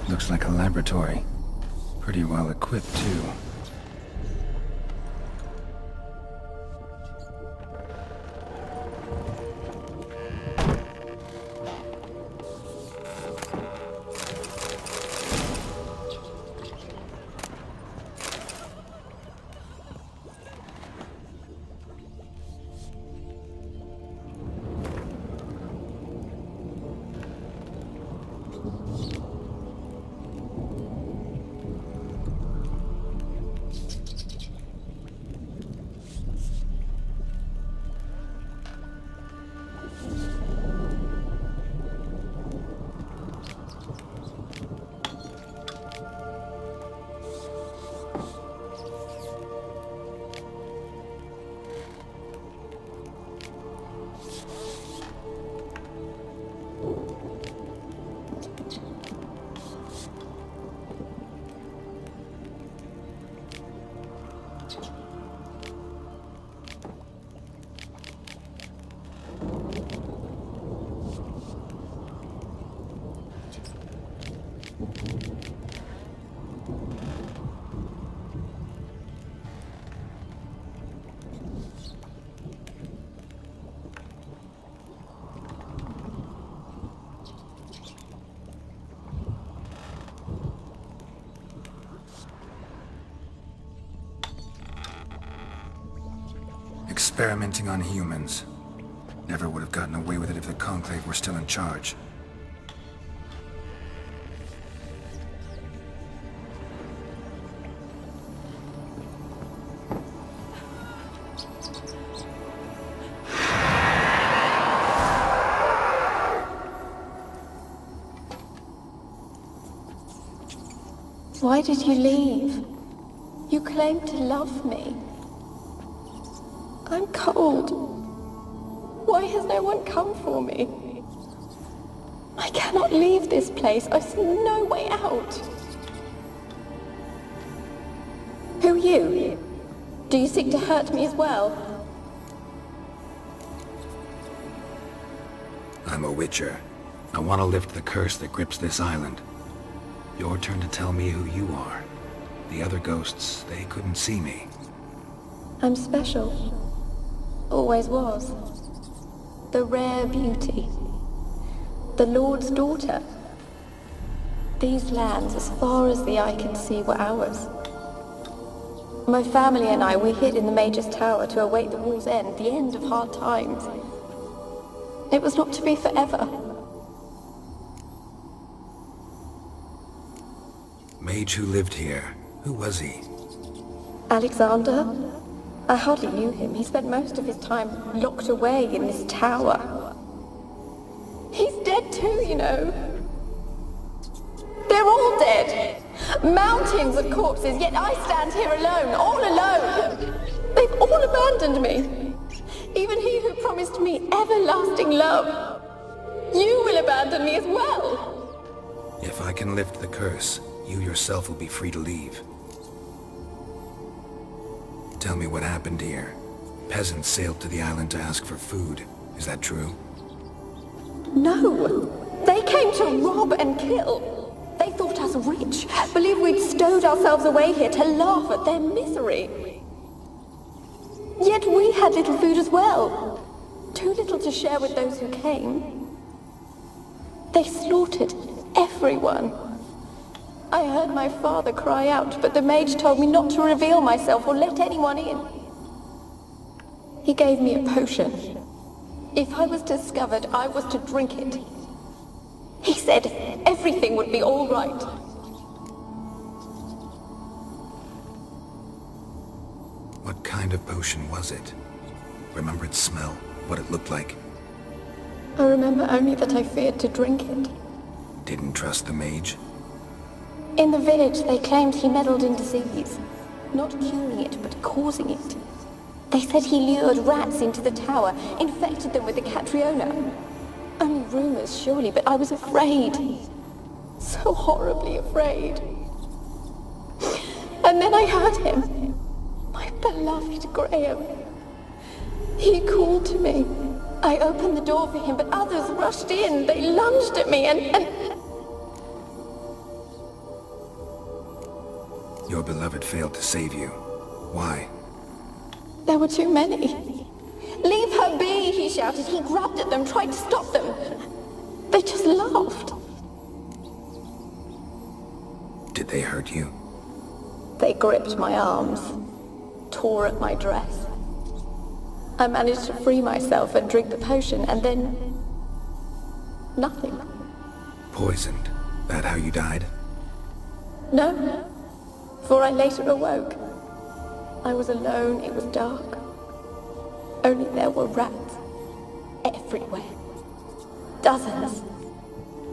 Looks like a laboratory. Pretty well equipped, too. Experimenting on humans. Never would have gotten away with it if the Conclave were still in charge. Why did you leave? You claimed to love me. I'm cold. Why has no one come for me? I cannot leave this place. I see no way out. Who are you? Do you seek to hurt me as well? I'm a witcher. I want to lift the curse that grips this island. Your turn to tell me who you are. The other ghosts, they couldn't see me. I'm special. Always was. The rare beauty. The Lord's daughter. These lands, as far as the eye can see, were ours. My family and I, we hid in the Mage's Tower to await the war's end, the end of hard times. It was not to be forever. Mage who lived here. Who was he? Alexander? I hardly knew him. He spent most of his time locked away in this tower. He's dead too, you know. They're all dead. Mountains of corpses, yet I stand here alone, all alone. They've all abandoned me. Even he who promised me everlasting love. You will abandon me as well. If I can lift the curse, you yourself will be free to leave. Tell me what happened here. Peasants sailed to the island to ask for food. Is that true? No. They came to rob and kill. They thought us rich, believed we'd stowed ourselves away here to laugh at their misery. Yet we had little food as well. Too little to share with those who came. They slaughtered everyone. I heard my father cry out, but the mage told me not to reveal myself or let anyone in. He gave me a potion. If I was discovered, I was to drink it. He said everything would be all right. What kind of potion was it? Remember its smell? What it looked like? I remember only that I feared to drink it. Didn't trust the mage? In the village, they claimed he meddled in disease. Not curing it, but causing it. They said he lured rats into the tower, infected them with the Catriona. Only rumors, surely, but I was afraid. So horribly afraid. And then I heard him. My beloved Graham. He called to me. I opened the door for him, but others rushed in. They lunged at me and... Your beloved failed to save you. Why? There were too many. Leave her be, he shouted. He grabbed at them, tried to stop them. They just laughed. Did they hurt you? They gripped my arms, tore at my dress. I managed to free myself and drink the potion, and then... nothing. Poisoned? That how you died? No, for I later awoke. I was alone, it was dark. Only there were rats. Everywhere. Dozens.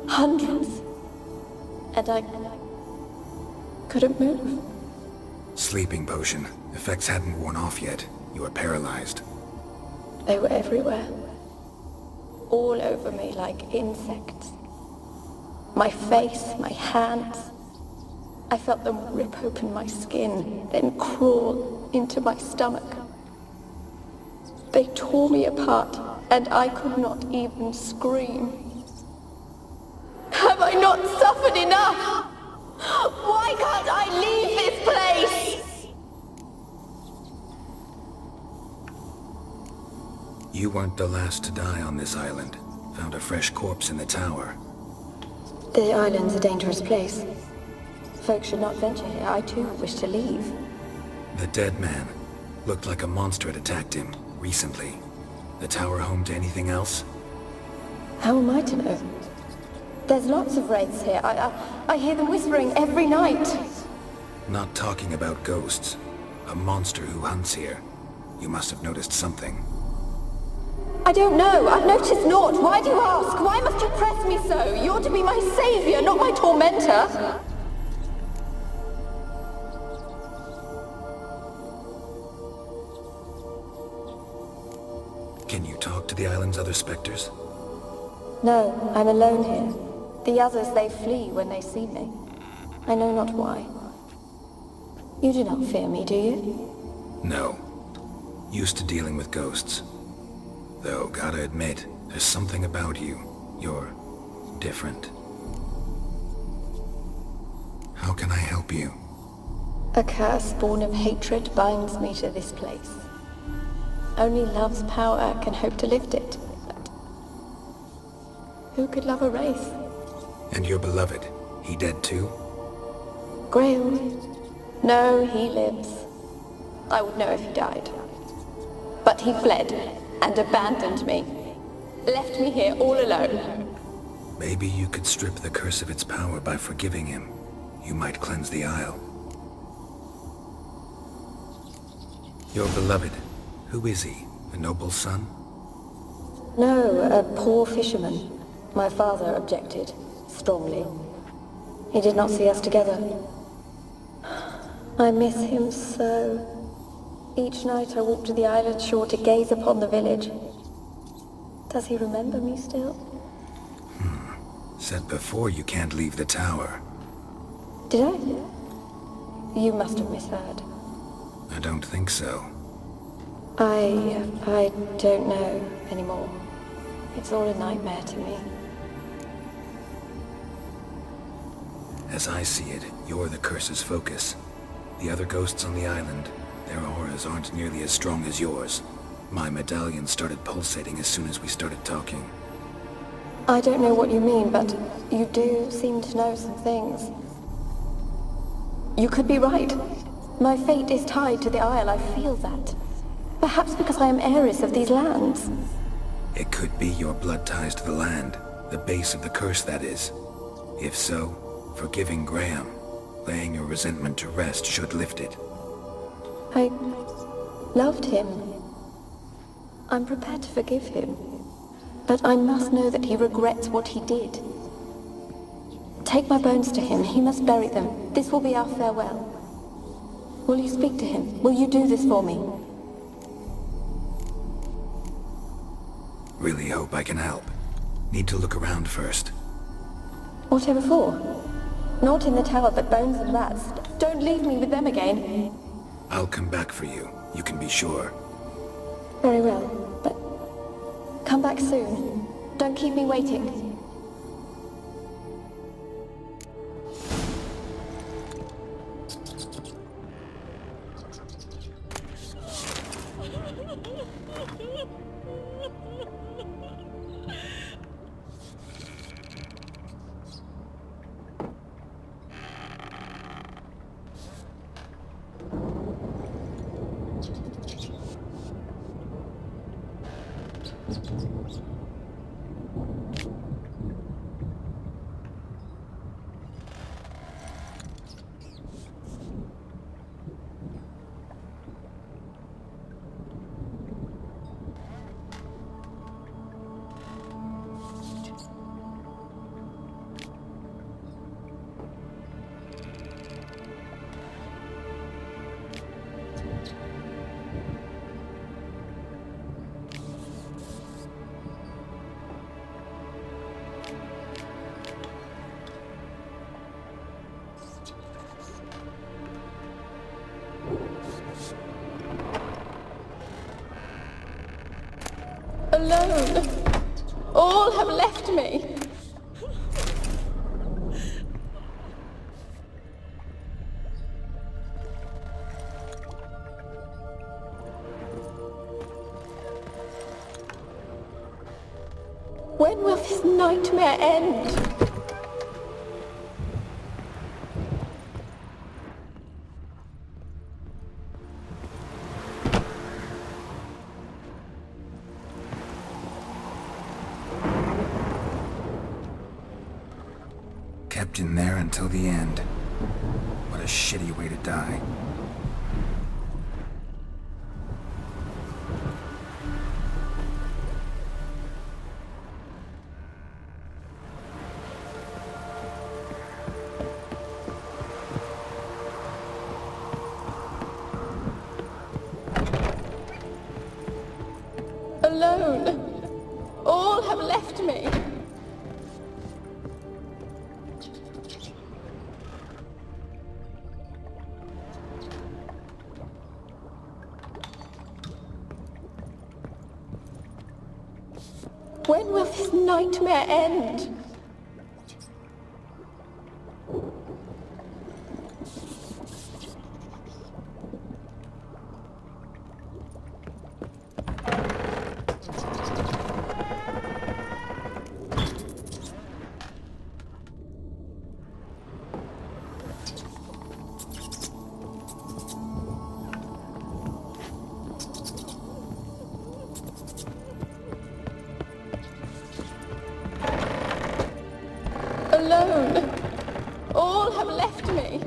Hundreds. And I couldn't move. Sleeping potion. Effects hadn't worn off yet. You were paralyzed. They were everywhere. All over me like insects. My face, my hands. I felt them rip open my skin, then crawl into my stomach. They tore me apart, and I could not even scream. Have I not suffered enough? Why can't I leave this place? You weren't the last to die on this island. Found a fresh corpse in the tower. The island's a dangerous place. Folks should not venture here. I too wish to leave. The dead man. Looked like a monster had attacked him, recently. The tower home to anything else? How am I to know? There's lots of wraiths here. I hear them whispering every night. Not talking about ghosts. A monster who hunts here. You must have noticed something. I don't know. I've noticed naught. Why do you ask? Why must you press me so? You're to be my savior, not my tormentor. Can you talk to the island's other specters? No, I'm alone here. The others, they flee when they see me. I know not why. You do not fear me, do you? No. Used to dealing with ghosts. Though, gotta admit, there's something about you. You're different. How can I help you? A curse born of hatred binds me to this place. Only love's power can hope to lift it. But who could love a wraith? And your beloved, he dead too? Grail? No, he lives. I would know if he died. But he fled and abandoned me. Left me here all alone. Maybe you could strip the curse of its power by forgiving him. You might cleanse the Isle. Your beloved, who is he? A noble son? No, a poor fisherman. My father objected, strongly. He did not see us together. I miss him so. Each night I walk to the island shore to gaze upon the village. Does he remember me still? Said before you can't leave the tower. Did I? You must have misheard. I don't think so. I don't know anymore. It's all a nightmare to me. As I see it, you're the curse's focus. The other ghosts on the island, their auras aren't nearly as strong as yours. My medallion started pulsating as soon as we started talking. I don't know what you mean, but you do seem to know some things. You could be right. My fate is tied to the Isle, I feel that. Perhaps because I am heiress of these lands. It could be your blood ties to the land, the base of the curse, that is. If so, forgiving Graham, laying your resentment to rest should lift it. I loved him. I'm prepared to forgive him. But I must know that he regrets what he did. Take my bones to him. He must bury them. This will be our farewell. Will you speak to him? Will you do this for me? Really hope I can help. Need to look around first. Whatever for? Not in the tower, but bones and rats. Don't leave me with them again. I'll come back for you. You can be sure. Very well, but come back soon. Don't keep me waiting. Alone. All have left me. When will this nightmare end? Kept in there until the end. What a shitty way to die. Alone. All have left me. When will this nightmare end? Alone. All have left me.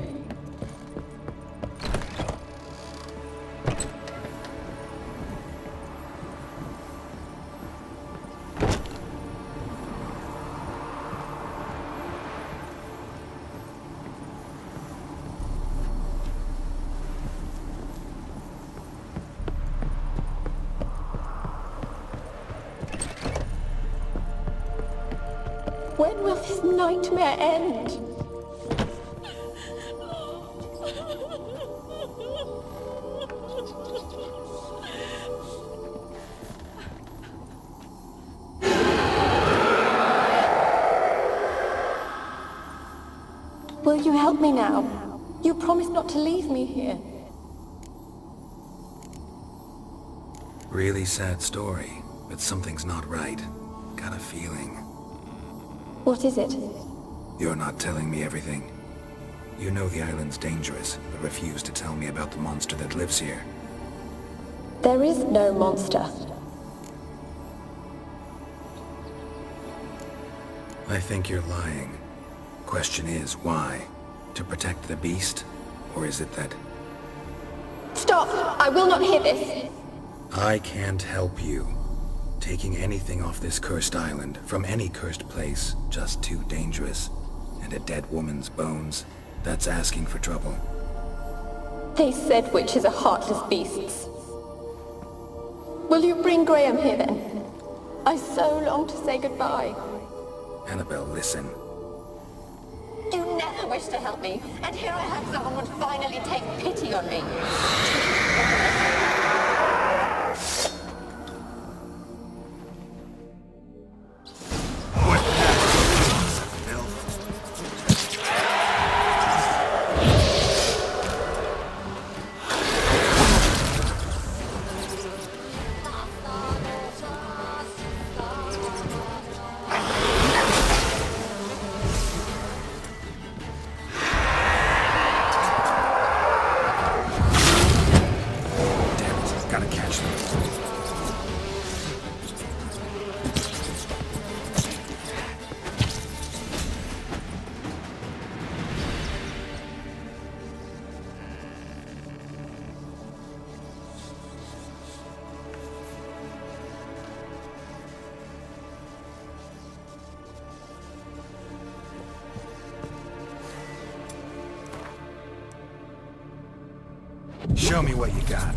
When will this nightmare end? Will you help me now? You promised not to leave me here. Really sad story, but something's not right. Got a feeling. What is it? You're not telling me everything. You know the island's dangerous, but refuse to tell me about the monster that lives here. There is no monster. I think you're lying. Question is, why? To protect the beast? Or is it that... Stop! I will not hear this! I can't help you. Taking anything off this cursed island, from any cursed place, just too dangerous. And a dead woman's bones, that's asking for trouble. They said witches are heartless beasts. Will you bring Graham here then? I so long to say goodbye. Annabelle, listen. You never wished to help me, and here I had someone would finally take pity on me. Show me what you got.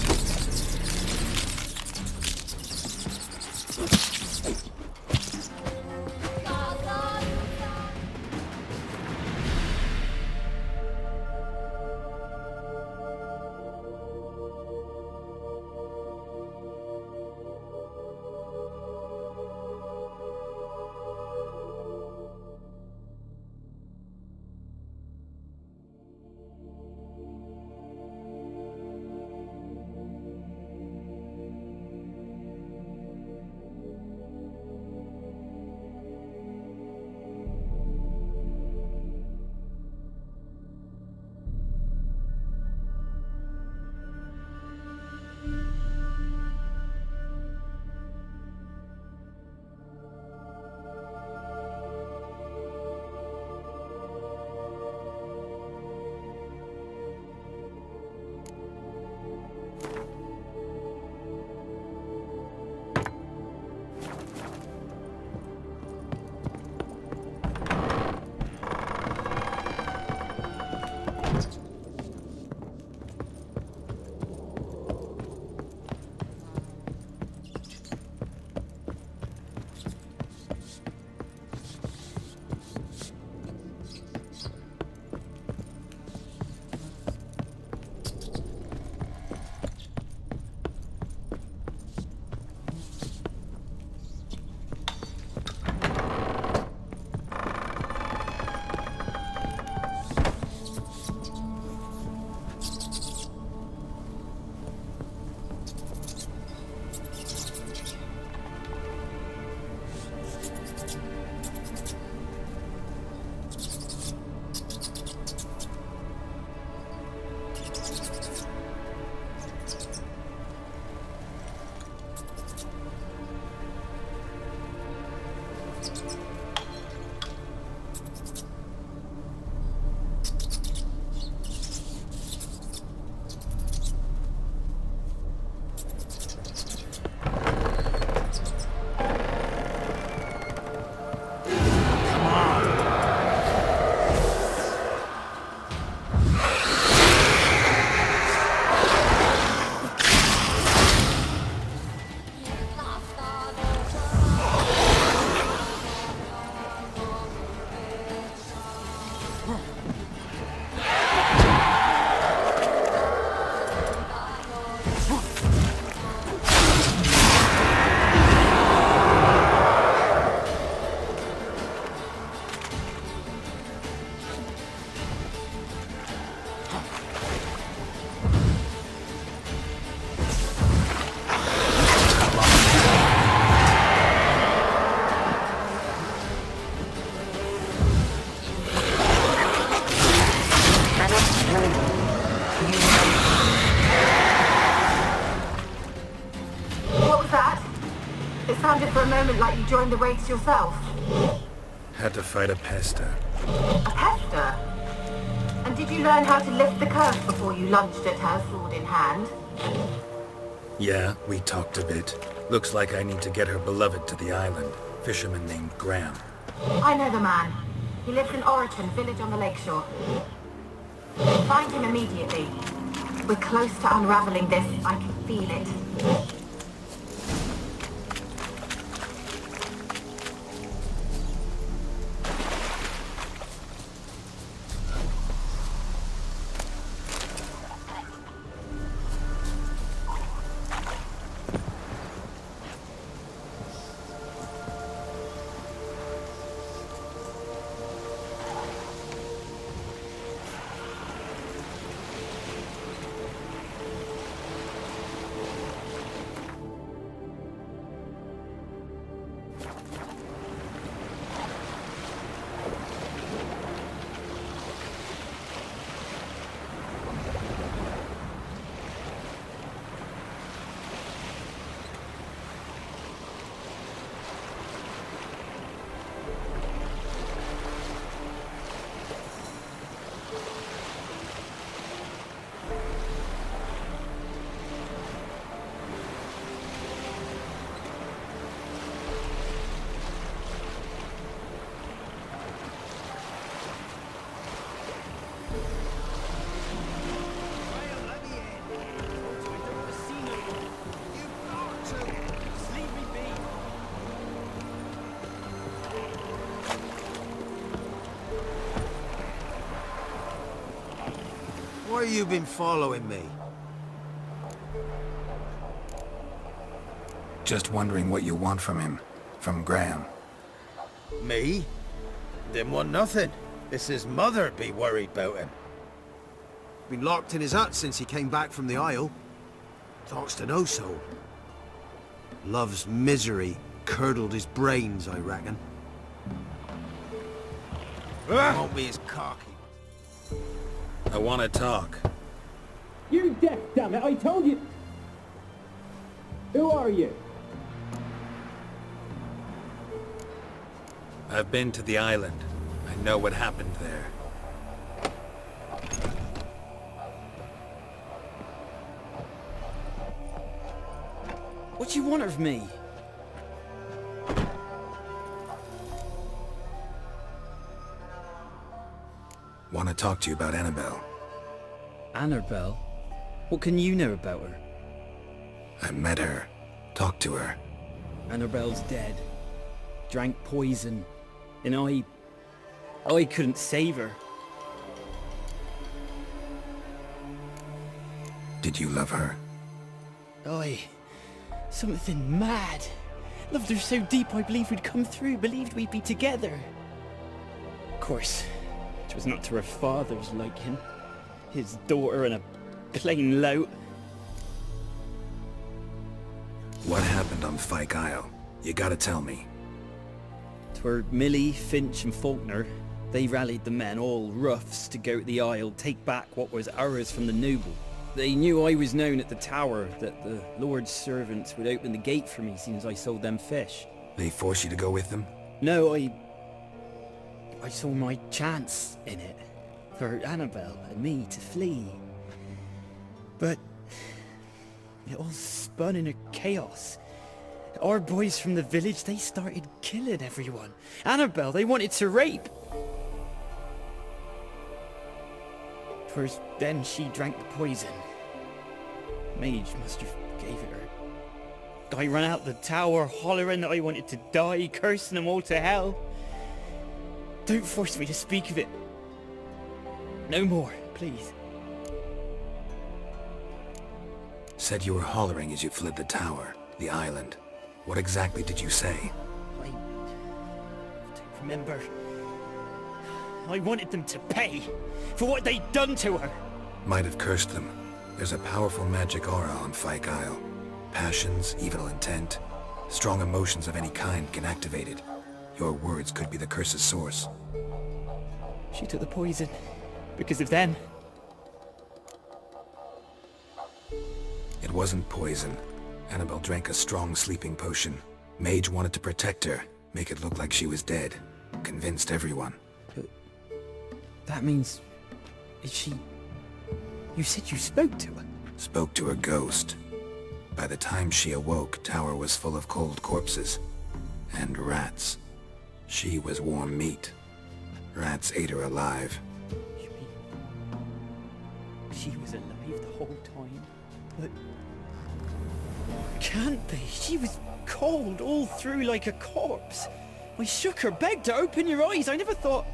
sounded for a moment like you joined the race yourself. Had to fight a pester. A pester? And did you learn how to lift the curse before you lunged at her, sword in hand? Yeah, we talked a bit. Looks like I need to get her beloved to the island. Fisherman named Graham. I know the man. He lives in Oriton, village on the lakeshore. Find him immediately. We're close to unraveling this. I can feel it. Why you been following me? Just wondering what you want from him. From Graham. Me? Didn't want nothing. It's his mother be worried about him. Been locked in his hut since he came back from the Isle. Talks to no soul. Love's misery curdled his brains, I reckon. Won't be as cocky. I want to talk. You're deaf, damn it! I told you! Who are you? I've been to the island. I know what happened there. What do you want of me? Want to talk to you about Annabelle. Annabelle? What can you know about her? I met her. Talked to her. Annabelle's dead. Drank poison. And I couldn't save her. Did you love her? Something mad. Loved her so deep I believed we'd come through, believed we'd be together. Of course, it was not to her father's liking. His daughter and a plain lout. What happened on Fyke Isle? You gotta tell me. 'Twere Millie, Finch and Faulkner. They rallied the men, all roughs, to go to the Isle, take back what was ours from the noble. They knew I was known at the tower, that the Lord's servants would open the gate for me since I sold them fish. They forced you to go with them? No, I saw my chance in it, for Annabelle and me to flee. But it all spun in a chaos. Our boys from the village, they started killing everyone. Annabelle, they wanted to rape. 'Twas then she drank the poison. Mage must have gave it her. I ran out the tower hollering that I wanted to die, cursing them all to hell. Don't force me to speak of it. No more, please. Said you were hollering as you fled the tower, the island. What exactly did you say? I don't remember. I wanted them to pay for what they'd done to her. Might have cursed them. There's a powerful magic aura on Fyke Isle. Passions, evil intent, strong emotions of any kind can activate it. Your words could be the curse's source. She took the poison because of them. It wasn't poison. Annabelle drank a strong sleeping potion. Mage wanted to protect her, make it look like she was dead. Convinced everyone. That means... Is she... You said you spoke to her? Spoke to her ghost. By the time she awoke, Tower was full of cold corpses. And rats. She was warm meat. Rats ate her alive. You mean... She was alive the whole time? But... Can't be. She was cold all through like a corpse. I shook her, begged her, open your eyes. I never thought...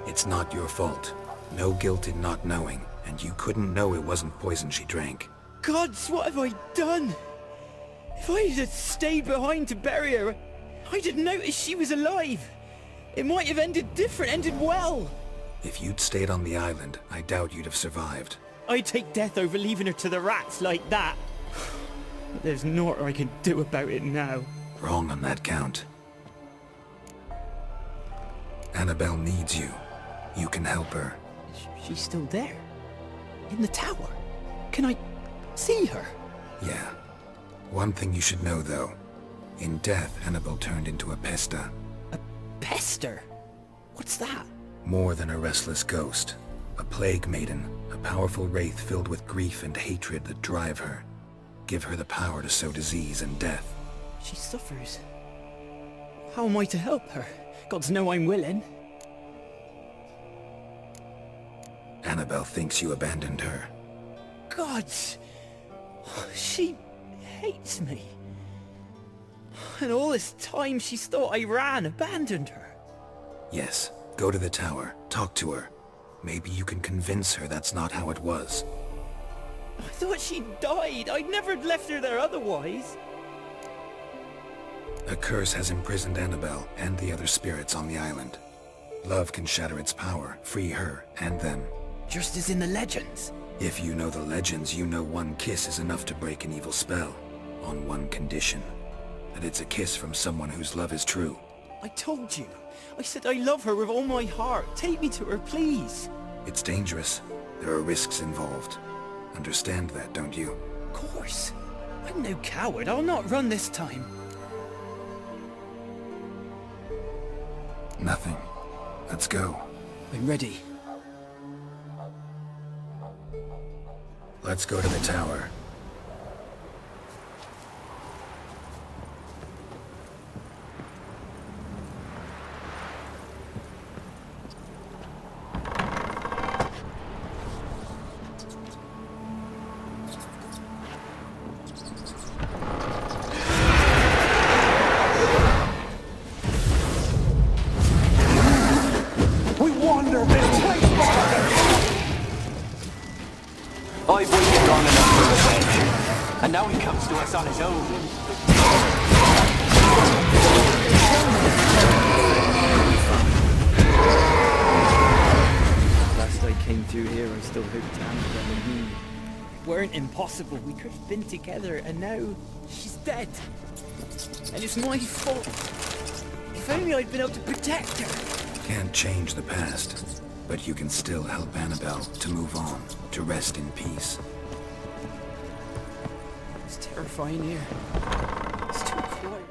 It's not your fault. No guilt in not knowing, and you couldn't know it wasn't poison she drank. Gods, what have I done? If I had stayed behind to bury her, I didn't notice she was alive. It might have ended different, ended well. If you'd stayed on the island, I doubt you'd have survived. I'd take death over leaving her to the rats like that. But there's naught I can do about it now. Wrong on that count. Annabelle needs you. You can help her. She's still there? In the tower? Can I see her? Yeah. One thing you should know, though. In death, Annabelle turned into a pesta. A pester? What's that? More than a restless ghost. A plague maiden. A powerful wraith filled with grief and hatred that drive her. Give her the power to sow disease and death. She suffers. How am I to help her? Gods know I'm willing. Annabelle thinks you abandoned her. Gods! She hates me. And all this time she's thought I abandoned her. Yes, go to the tower, talk to her. Maybe you can convince her that's not how it was. I thought she died. I'd never left her there otherwise. A curse has imprisoned Annabelle and the other spirits on the island. Love can shatter its power, free her and them. Just as in the legends. If you know the legends, you know one kiss is enough to break an evil spell. On one condition. That it's a kiss from someone whose love is true. I told you. I said I love her with all my heart. Take me to her, please. It's dangerous. There are risks involved. Understand that, don't you? Of course. I'm no coward. I'll not run this time. Nothing. Let's go. I'm ready. Let's go to the tower. We wander this place, I've waited long enough for revenge, and now he comes to us on his own. Last I came through here, I still hoped Annabelle and me weren't impossible. We could have been together, and now she's dead. And it's my fault. If only I'd been able to protect her. Can't change the past, but you can still help Annabelle to move on, to rest in peace. It's terrifying here. It's too quiet.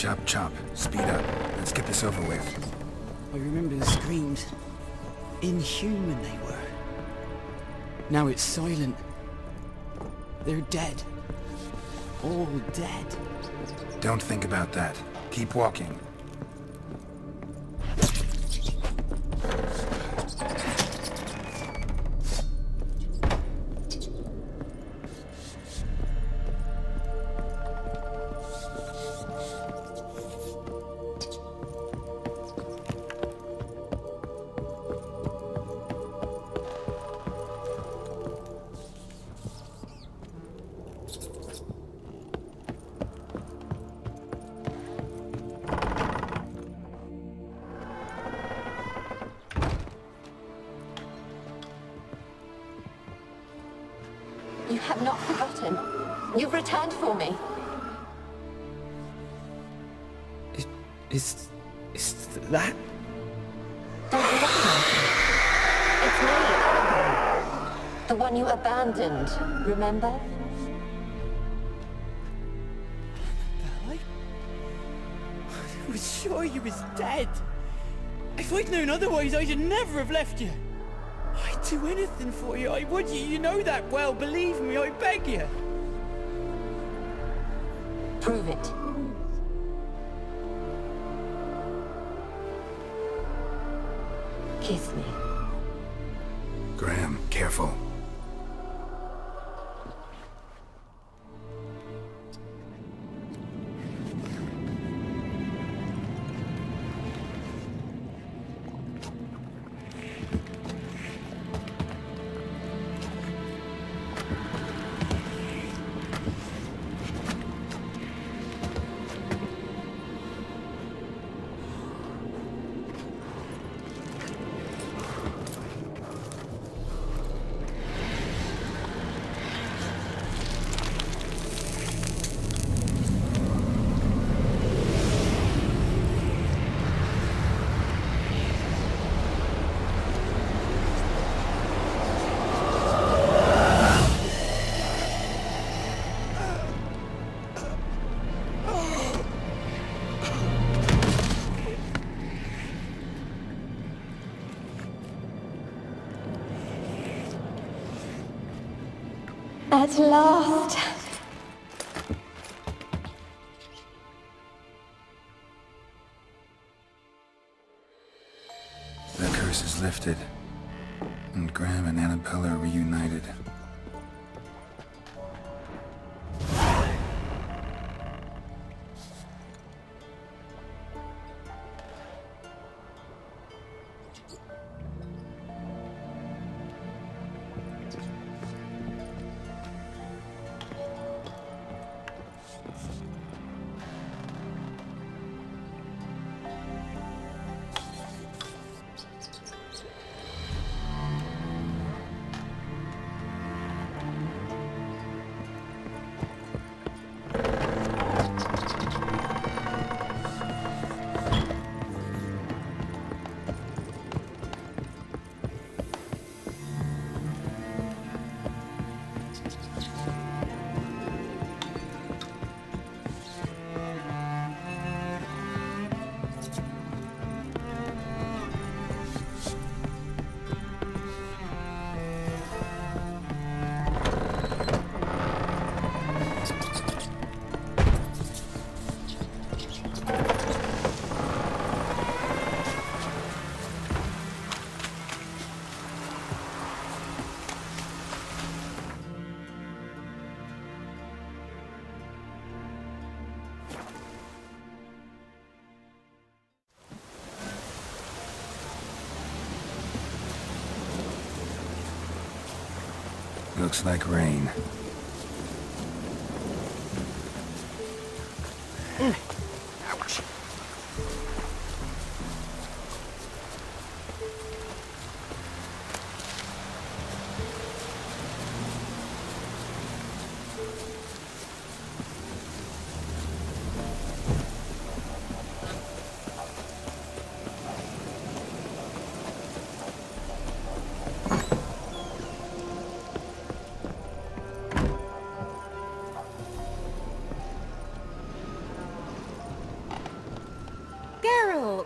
Chop, chop. Speed up. Let's get this over with. I remember the screams. Inhuman they were. Now it's silent. They're dead. All dead. Don't think about that. Keep walking. You have not forgotten. You've returned for me. Is that? Don't you recognize me? It's me, Annabelle. The one you abandoned, remember? I was sure you was dead. If I'd known otherwise, I'd never have left you. I'd do anything for you, I would. You know that well. Believe me, I beg you. Prove it. Kiss me. Graham, careful. At last. The curse is lifted, and Graham and Annabelle are reunited. Looks like rain. Ouch.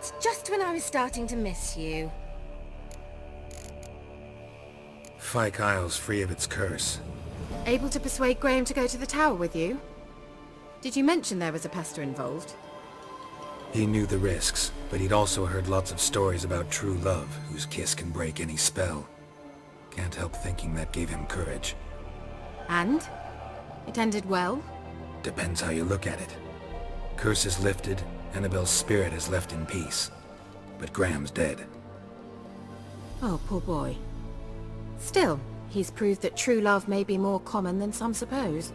That's just when I was starting to miss you. Fyke Isle's free of its curse. Able to persuade Graham to go to the tower with you? Did you mention there was a pester involved? He knew the risks, but he'd also heard lots of stories about true love, whose kiss can break any spell. Can't help thinking that gave him courage. And? It ended well? Depends how you look at it. Curse is lifted, Annabelle's spirit is left in peace. But Graham's dead. Oh, poor boy. Still, he's proved that true love may be more common than some suppose.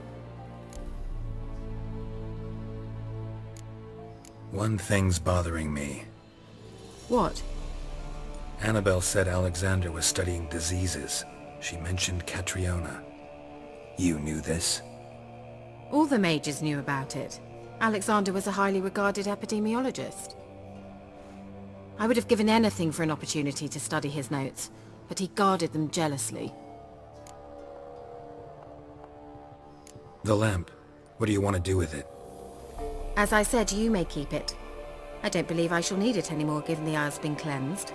One thing's bothering me. What? Annabelle said Alexander was studying diseases. She mentioned Catriona. You knew this? All the mages knew about it. Alexander was a highly regarded epidemiologist. I would have given anything for an opportunity to study his notes, but he guarded them jealously. The lamp. What do you want to do with it? As I said, you may keep it. I don't believe I shall need it anymore, given the Isle's been cleansed.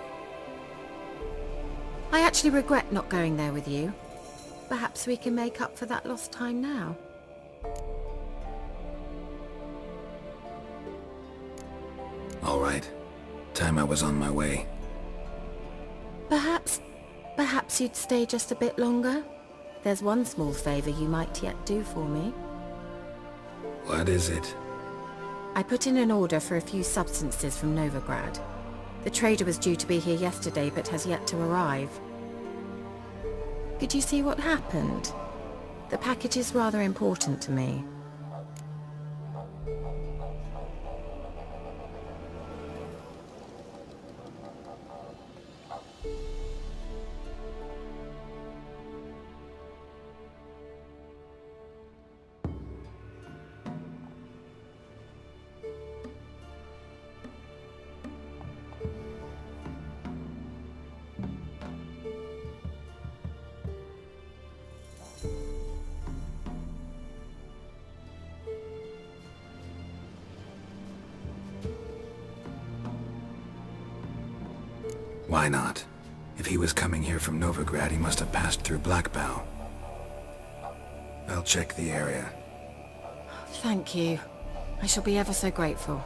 I actually regret not going there with you. Perhaps we can make up for that lost time now. All right. Time I was on my way. Perhaps you'd stay just a bit longer? There's one small favor you might yet do for me. What is it? I put in an order for a few substances from Novigrad. The trader was due to be here yesterday, but has yet to arrive. Could you see what happened? The package is rather important to me. Why not? If he was coming here from Novigrad, he must have passed through Blackbow. I'll check the area. Thank you. I shall be ever so grateful.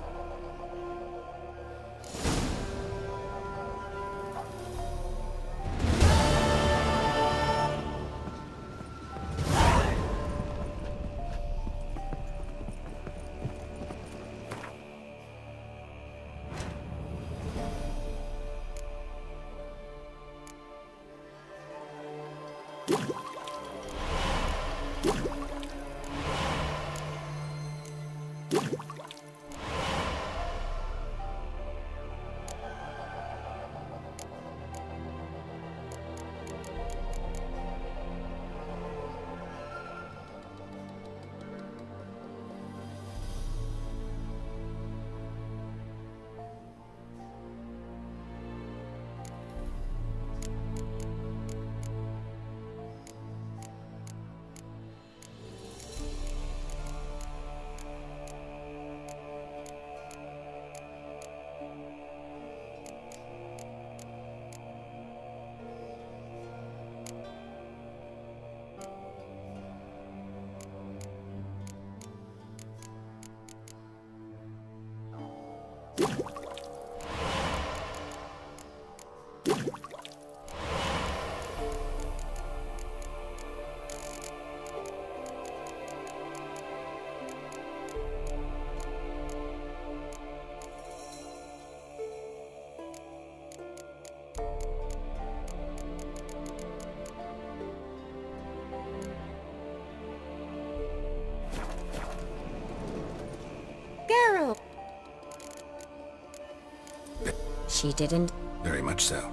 She didn't. Very much so.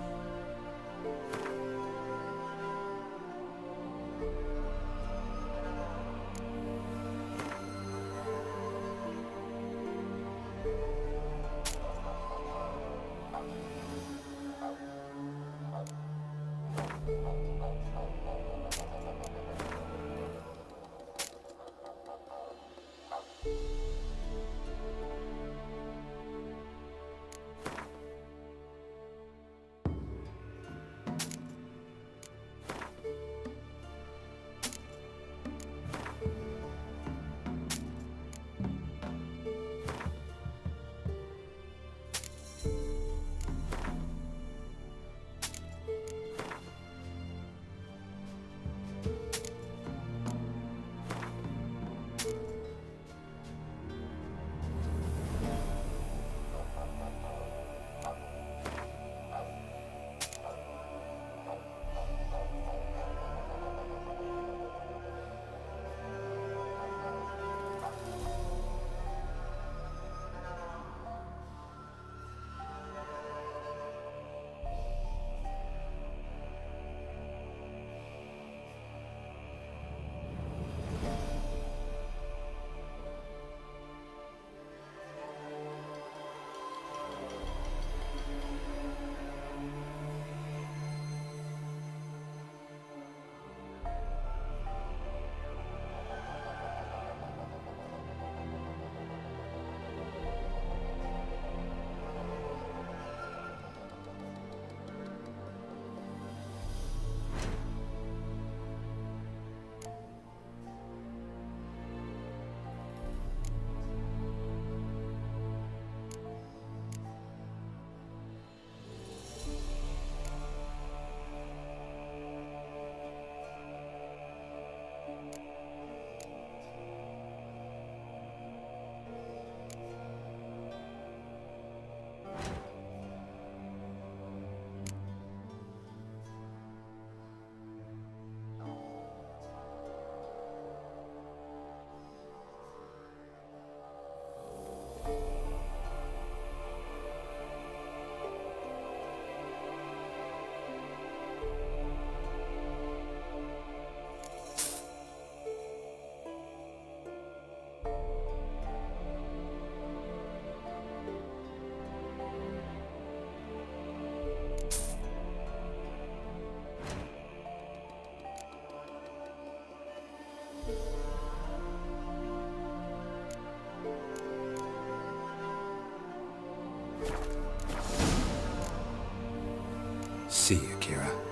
see you, Kira.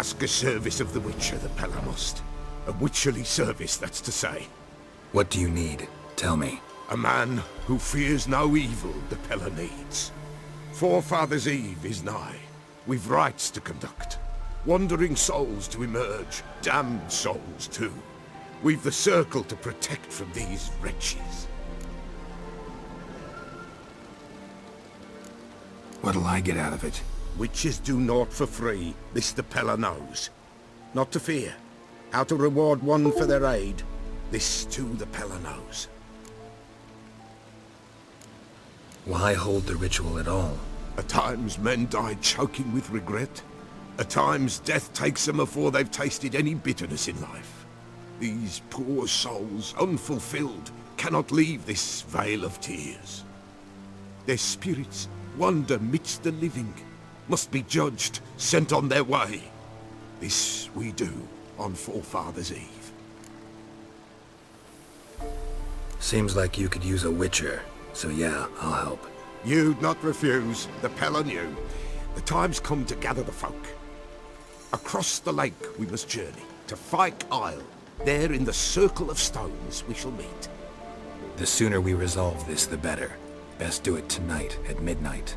Ask a service of the Witcher, the Pella must. A witcherly service, that's to say. What do you need? Tell me. A man who fears no evil the Pella needs. Forefathers' Eve is nigh. We've rites to conduct. Wandering souls to emerge. Damned souls, too. We've the circle to protect from these wretches. What'll I get out of it? Witches do naught for free, this the Pella knows. Not to fear. How to reward one for their aid, this too the Pella knows. Why hold the ritual at all? At times men die choking with regret. At times death takes them before they've tasted any bitterness in life. These poor souls, unfulfilled, cannot leave this vale of tears. Their spirits wander midst the living, must be judged, sent on their way. This we do on Forefathers' Eve. Seems like you could use a witcher, so yeah, I'll help. You'd not refuse, the Pella knew. The time's come to gather the folk. Across the lake we must journey, to Fyke Isle. There in the circle of stones we shall meet. The sooner we resolve this, the better. Best do it tonight at midnight.